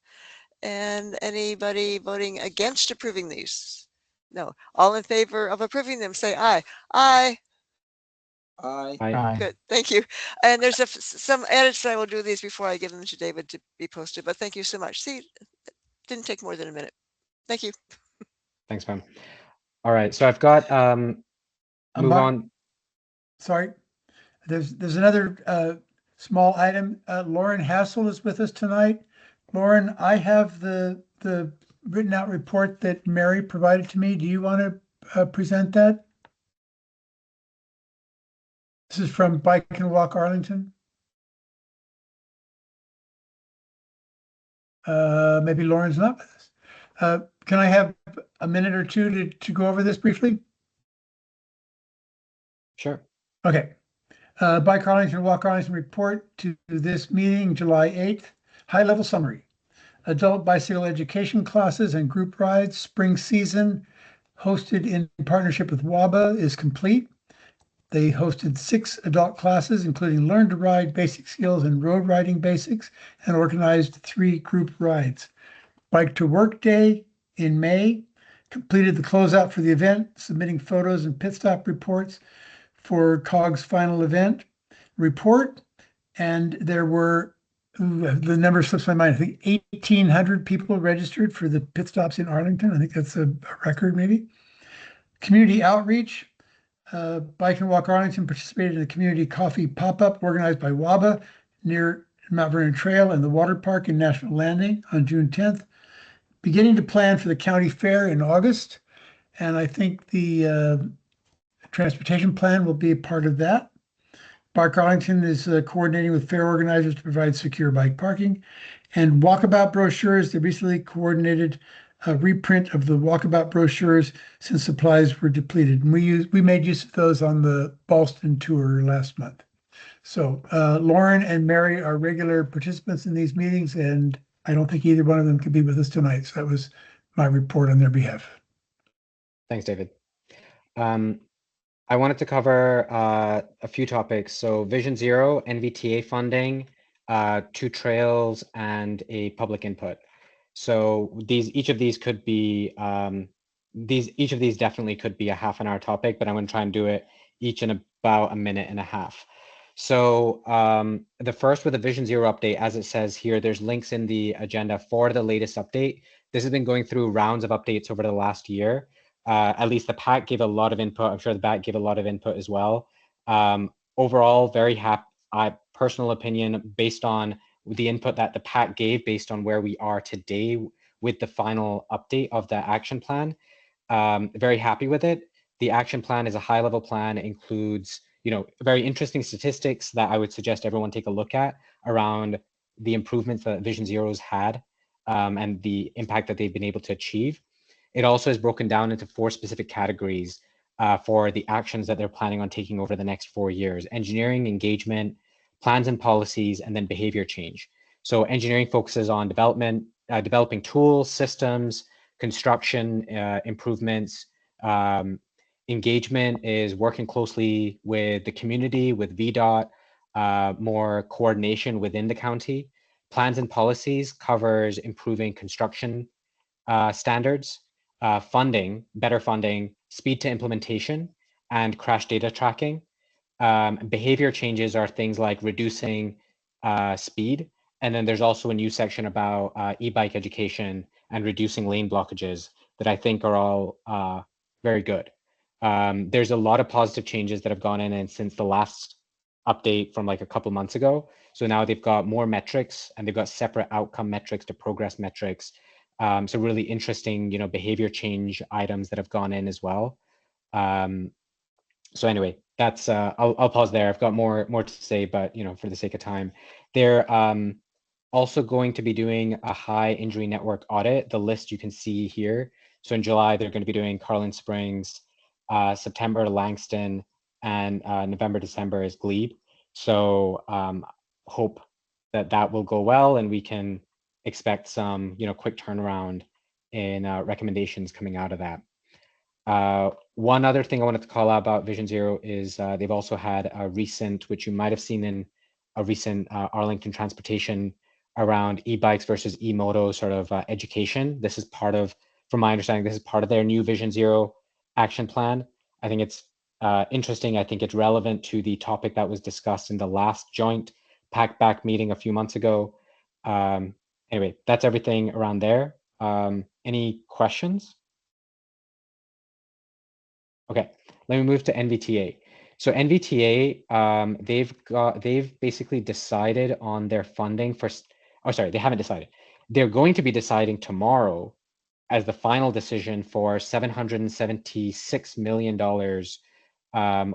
And anybody voting against approving these? No. All in favor of approving them, say aye. Aye. Aye. Aye. Good. Thank you. And there's some edits I will do these before I give them to David to be posted, but thank you so much. See, it didn't take more than a minute. Thank you. Thanks, Pam. All right, so I've got move on. Sorry, there's another small item. Lauren Hassel is with us tonight. Lauren, I have the written out report that Mary provided to me. Do you want to present that? This is from Bike and Walk Arlington. Maybe Lauren's not with us. Can I have a minute or two to go over this briefly? Sure. Okay. Bike Arlington, Walk Arlington report to this meeting, July 8th. High-level summary. Adult bicycle education classes and group rides spring season hosted in partnership with WABA is complete. They hosted 6 adult classes, including Learn to Ride, Basic Skills, and Road Riding Basics, and organized 3 group rides. Bike to Work Day in May completed the closeout for the event, submitting photos and pit stop reports for COG's final event report. And there were, the number slips my mind, I think 1,800 people registered for the pit stops in Arlington. I think that's a record maybe. Community outreach. Bike and Walk Arlington participated in the community coffee pop-up organized by WABA near Mount Vernon Trail and the water park in National Landing on June 10th. Beginning to plan for the county fair in August. And I think the transportation plan will be a part of that. Bike Arlington is coordinating with fair organizers to provide secure bike parking. And walkabout brochures, they recently coordinated a reprint of the walkabout brochures since supplies were depleted. And we made use of those on the Boston tour last month. So Lauren and Mary are regular participants in these meetings, and I don't think either one of them could be with us tonight. So that was my report on their behalf. Thanks, David. I wanted to cover a few topics. So Vision Zero, NVTA funding, 2 trails, and a public input. So each of these could be each of these definitely could be a half-an-hour topic, but I'm going to try and do it each in about a minute and a half. So the first with the Vision Zero update, as it says here, there's links in the agenda for the latest update. This has been going through rounds of updates over the last year. At least the PAC gave a lot of input. I'm sure the BAC gave a lot of input as well. Overall, very happy. Personal opinion, based on the input that the PAC gave, based on where we are today with the final update of the action plan, very happy with it. The action plan is a high-level plan. It includes, very interesting statistics that I would suggest everyone take a look at around the improvements that Vision Zero's had and the impact that they've been able to achieve. It also is broken down into 4 specific categories for the actions that they're planning on taking over the next 4 years: engineering, engagement, plans and policies, and then behavior change. So engineering focuses on developing tools, systems, construction improvements. Engagement is working closely with the community, with VDOT, more coordination within the county. Plans and policies covers improving construction standards, funding, better funding, speed to implementation, and crash data tracking. Behavior changes are things like reducing speed. And then there's also a new section about e-bike education and reducing lane blockages that I think are all very good. There's a lot of positive changes that have gone in and since the last update from like a couple months ago. So now they've got more metrics and they've got separate outcome metrics to progress metrics. So really interesting, behavior change items that have gone in as well. So anyway, that's I'll pause there. I've got more to say, but for the sake of time, they're also going to be doing a high injury network audit. The list you can see here. So in July, they're going to be doing Carlin Springs, September Langston, and November, December is Glebe. So hope that will go well and we can expect some quick turnaround in recommendations coming out of that. One other thing I wanted to call out about Vision Zero is they've also had a recent, which you might have seen in a recent Arlington transportation around e-bikes versus e-moto sort of education. This is part of, from my understanding, this is part of their new Vision Zero action plan. I think it's interesting. I think it's relevant to the topic that was discussed in the last joint PAC-BAC meeting a few months ago. Anyway, that's everything around there. Any questions? Okay, let me move to NVTA. So NVTA, they've basically decided on their funding for, oh, sorry, they haven't decided. They're going to be deciding tomorrow as the final decision for $776 million,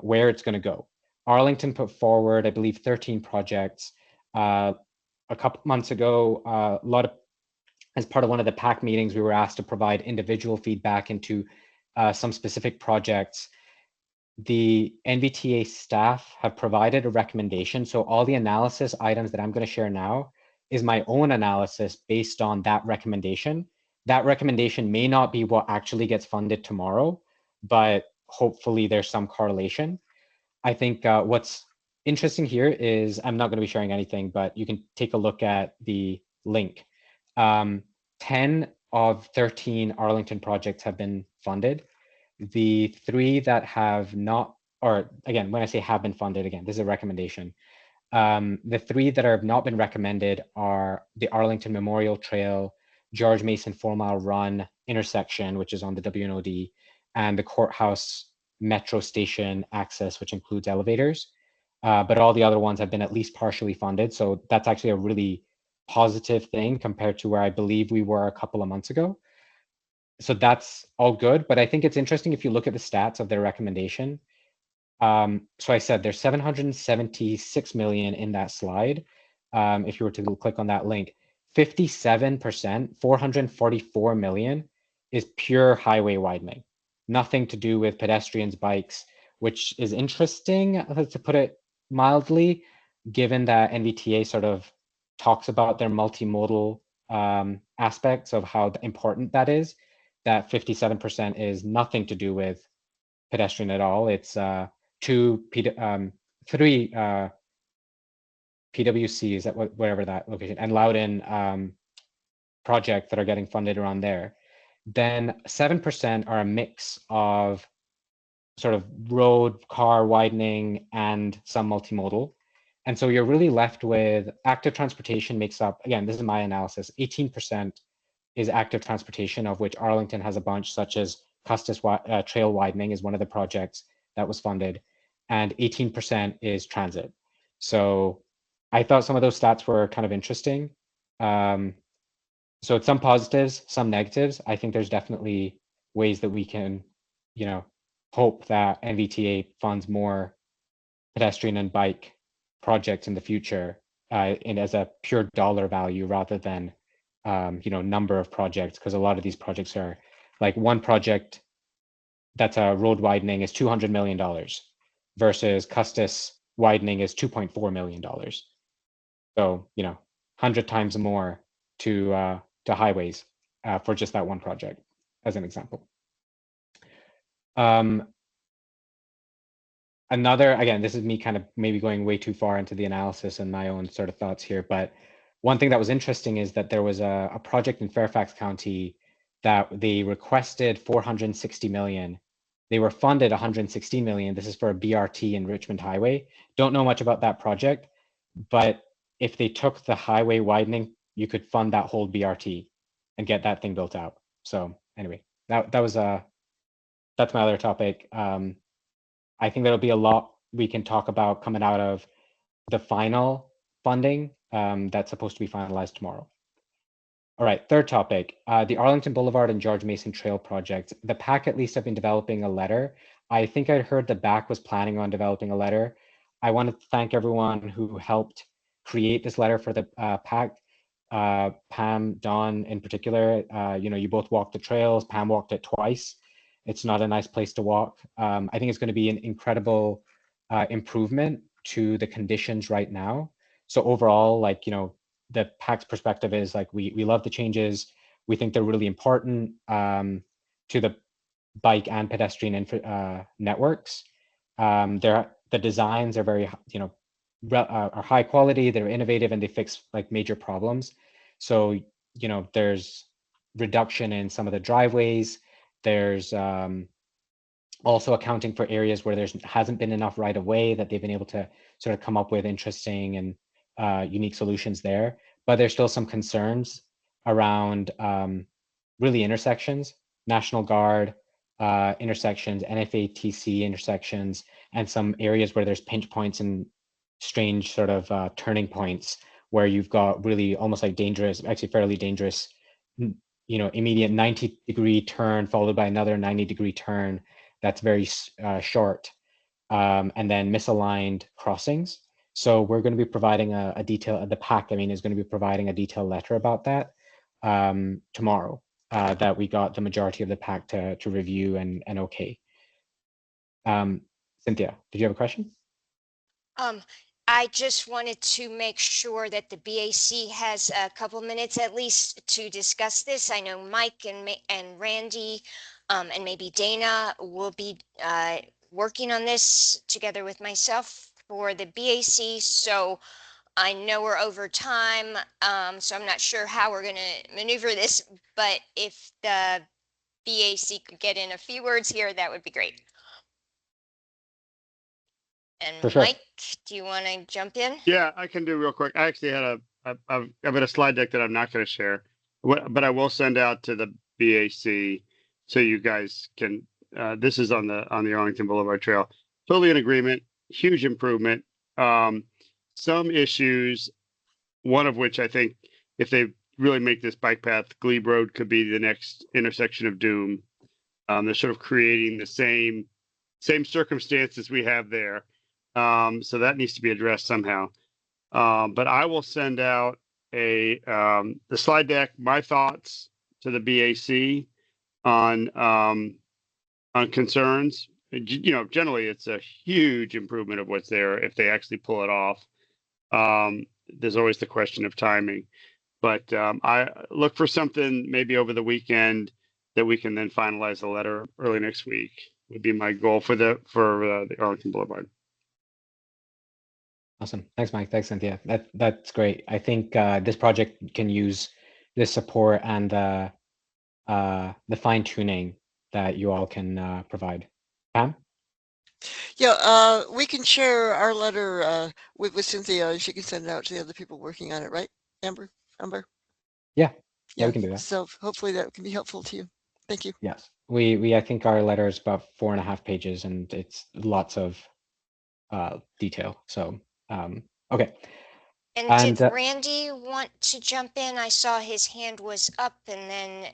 where it's going to go. Arlington put forward, I believe, 13 projects. A couple months ago, as part of one of the PAC meetings, we were asked to provide individual feedback into some specific projects. The NVTA staff have provided a recommendation. So all the analysis items that I'm going to share now is my own analysis based on that recommendation. That recommendation may not be what actually gets funded tomorrow, but hopefully there's some correlation. I think what's interesting here is, I'm not going to be sharing anything, but you can take a look at the link. 10 of 13 Arlington projects have been funded. The 3 that have not, or again, when I say have been funded, again, this is a recommendation. The 3 that have not been recommended are the Arlington Memorial Trail, George Mason 4-mile run intersection, which is on the WNOD, and the courthouse metro station access, which includes elevators. But all the other ones have been at least partially funded. So that's actually a really positive thing compared to where I believe we were a couple of months ago. So that's all good. But I think it's interesting if you look at the stats of their recommendation. So I said there's 776 million in that slide. If you were to click on that link, 57%, 444 million is pure highway widening. Nothing to do with pedestrians, bikes, which is interesting, to put it mildly, given that NVTA sort of talks about their multimodal aspects of how important that is. That 57% is nothing to do with pedestrian at all. It's 3 PWCs, that whatever that location, and Loudon projects that are getting funded around there. Then 7% are a mix of sort of road, car widening, and some multimodal. And so you're really left with active transportation makes up, again, this is my analysis, 18% is active transportation, of which Arlington has a bunch, such as Custis Trail widening is one of the projects that was funded, and 18% is transit. So I thought some of those stats were kind of interesting. So it's some positives, some negatives. I think there's definitely ways that we can, hope that NVTA funds more pedestrian and bike projects in the future, and as a pure dollar value rather than number of projects, because a lot of these projects are like one project that's a road widening is $200 million versus Custis widening is $2.4 million. So, 100 times more to highways for just that one project, as an example. Again, this is me kind of maybe going way too far into the analysis and my own sort of thoughts here, but one thing that was interesting is that there was a project in Fairfax County that they requested 460 million. They were funded 116 million. This is for a BRT in Richmond Highway. Don't know much about that project, but if they took the highway widening, you could fund that whole BRT and get that thing built out. So anyway, that's my other topic. I think there'll be a lot we can talk about coming out of the final funding that's supposed to be finalized tomorrow. All right, third topic, the Arlington Boulevard and George Mason Trail project. The PAC at least have been developing a letter. I think I heard the BAC was planning on developing a letter. I want to thank everyone who helped create this letter for the PAC. Pam, Dawn in particular, you both walked the trails. Pam walked it twice. It's not a nice place to walk. I think it's going to be an incredible improvement to the conditions right now. So overall, the PAC's perspective is we love the changes. We think they're really important to bike and pedestrian networks. The designs are very, are high quality, they're innovative, and they fix like major problems. So, there's reduction in some of the driveways. There's also accounting for areas where there hasn't been enough right of way, that they've been able to sort of come up with interesting and unique solutions there. But there's still some concerns around really intersections, National Guard intersections, NFATC intersections, and some areas where there's pinch points and strange sort of turning points where you've got really almost like dangerous, actually fairly dangerous, immediate 90-degree turn followed by another 90-degree turn that's very short, and then misaligned crossings. So we're going to be providing a detail, the PAC, is going to be providing a detailed letter about that tomorrow, that we got the majority of the PAC to review and okay. Cynthia, did you have a question? I just wanted to make sure that the BAC has a couple minutes at least to discuss this. I know Mike and Randy and maybe Dana will be working on this together with myself for the BAC. So I know we're over time, so I'm not sure how we're going to maneuver this, but if the BAC could get in a few words here, that would be great. And For sure. Mike, do you want to jump in? Yeah, I can do real quick. I actually had I've got a slide deck that I'm not going to share, but I will send out to the BAC so you guys can. This is on the Arlington Boulevard Trail. Totally in agreement. Huge improvement. Some issues, one of which I think if they really make this bike path, Glebe Road could be the next intersection of doom. They're sort of creating the same circumstances we have there. So that needs to be addressed somehow. But I will send out the slide deck, my thoughts to the BAC on concerns. Generally it's a huge improvement of what's there if they actually pull it off. There's always the question of timing, but I look for something maybe over the weekend that we can then finalize the letter early next week would be my goal for the Arlington Boulevard. Awesome. Thanks, Mike. Thanks, Cynthia. That's great. I think this project can use this support and the fine tuning that you all can provide. Pam? Yeah, we can share our letter with Cynthia, and she can send it out to the other people working on it, right, Amber? Yeah, we can do that. So hopefully that can be helpful to you. Thank you. Yes, we I think our letter is about 4.5 pages, and it's lots of detail. So okay. And did Randy want to jump in? I saw his hand was up and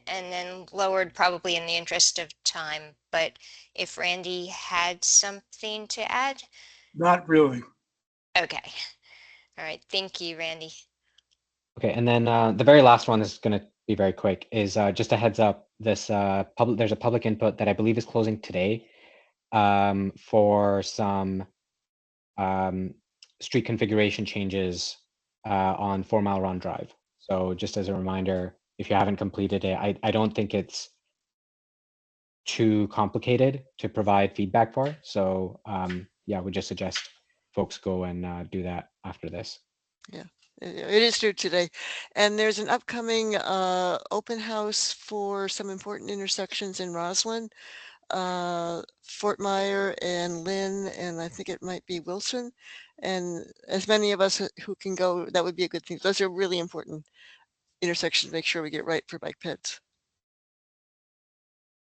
then lowered, probably in the interest of time. But if Randy had something to add? Not really. Okay. All right. Thank you, Randy. Okay, and then the very last one is going to be very quick. Is just a heads up. This there's a public input that I believe is closing today for some street configuration changes on 4 Mile Run Drive. So just as a reminder, if you haven't completed it, I don't think it's too complicated to provide feedback for. So yeah, we just suggest folks go and do that after this. Yeah, it is due today. And there's an upcoming open house for some important intersections in Roslyn, Fort Myer and Lynn, and I think it might be Wilson. And as many of us who can go, that would be a good thing. Those are really important intersections to make sure we get right for bike peds.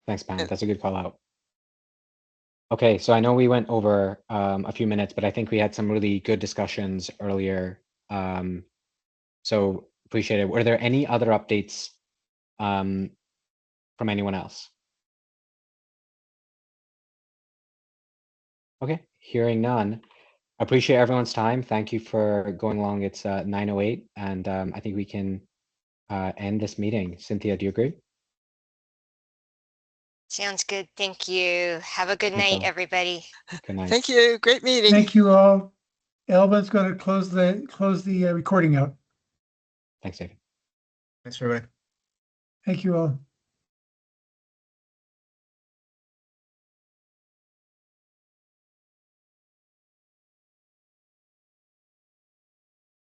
Thanks, Pam. That's a good call out. Okay, so I know we went over a few minutes, but I think we had some really good discussions earlier. So appreciate it. Were there any other updates from anyone else? Okay, hearing none. Appreciate everyone's time. Thank you for going along. It's 9:08, and I think we can end this meeting. Cynthia, do you agree? Sounds good. Thank you. Have a good night, everybody. Good night. Thank you. Great meeting. Thank you all. Elba's going to close the recording out. Thanks, David. Thanks, everybody. Thank you all.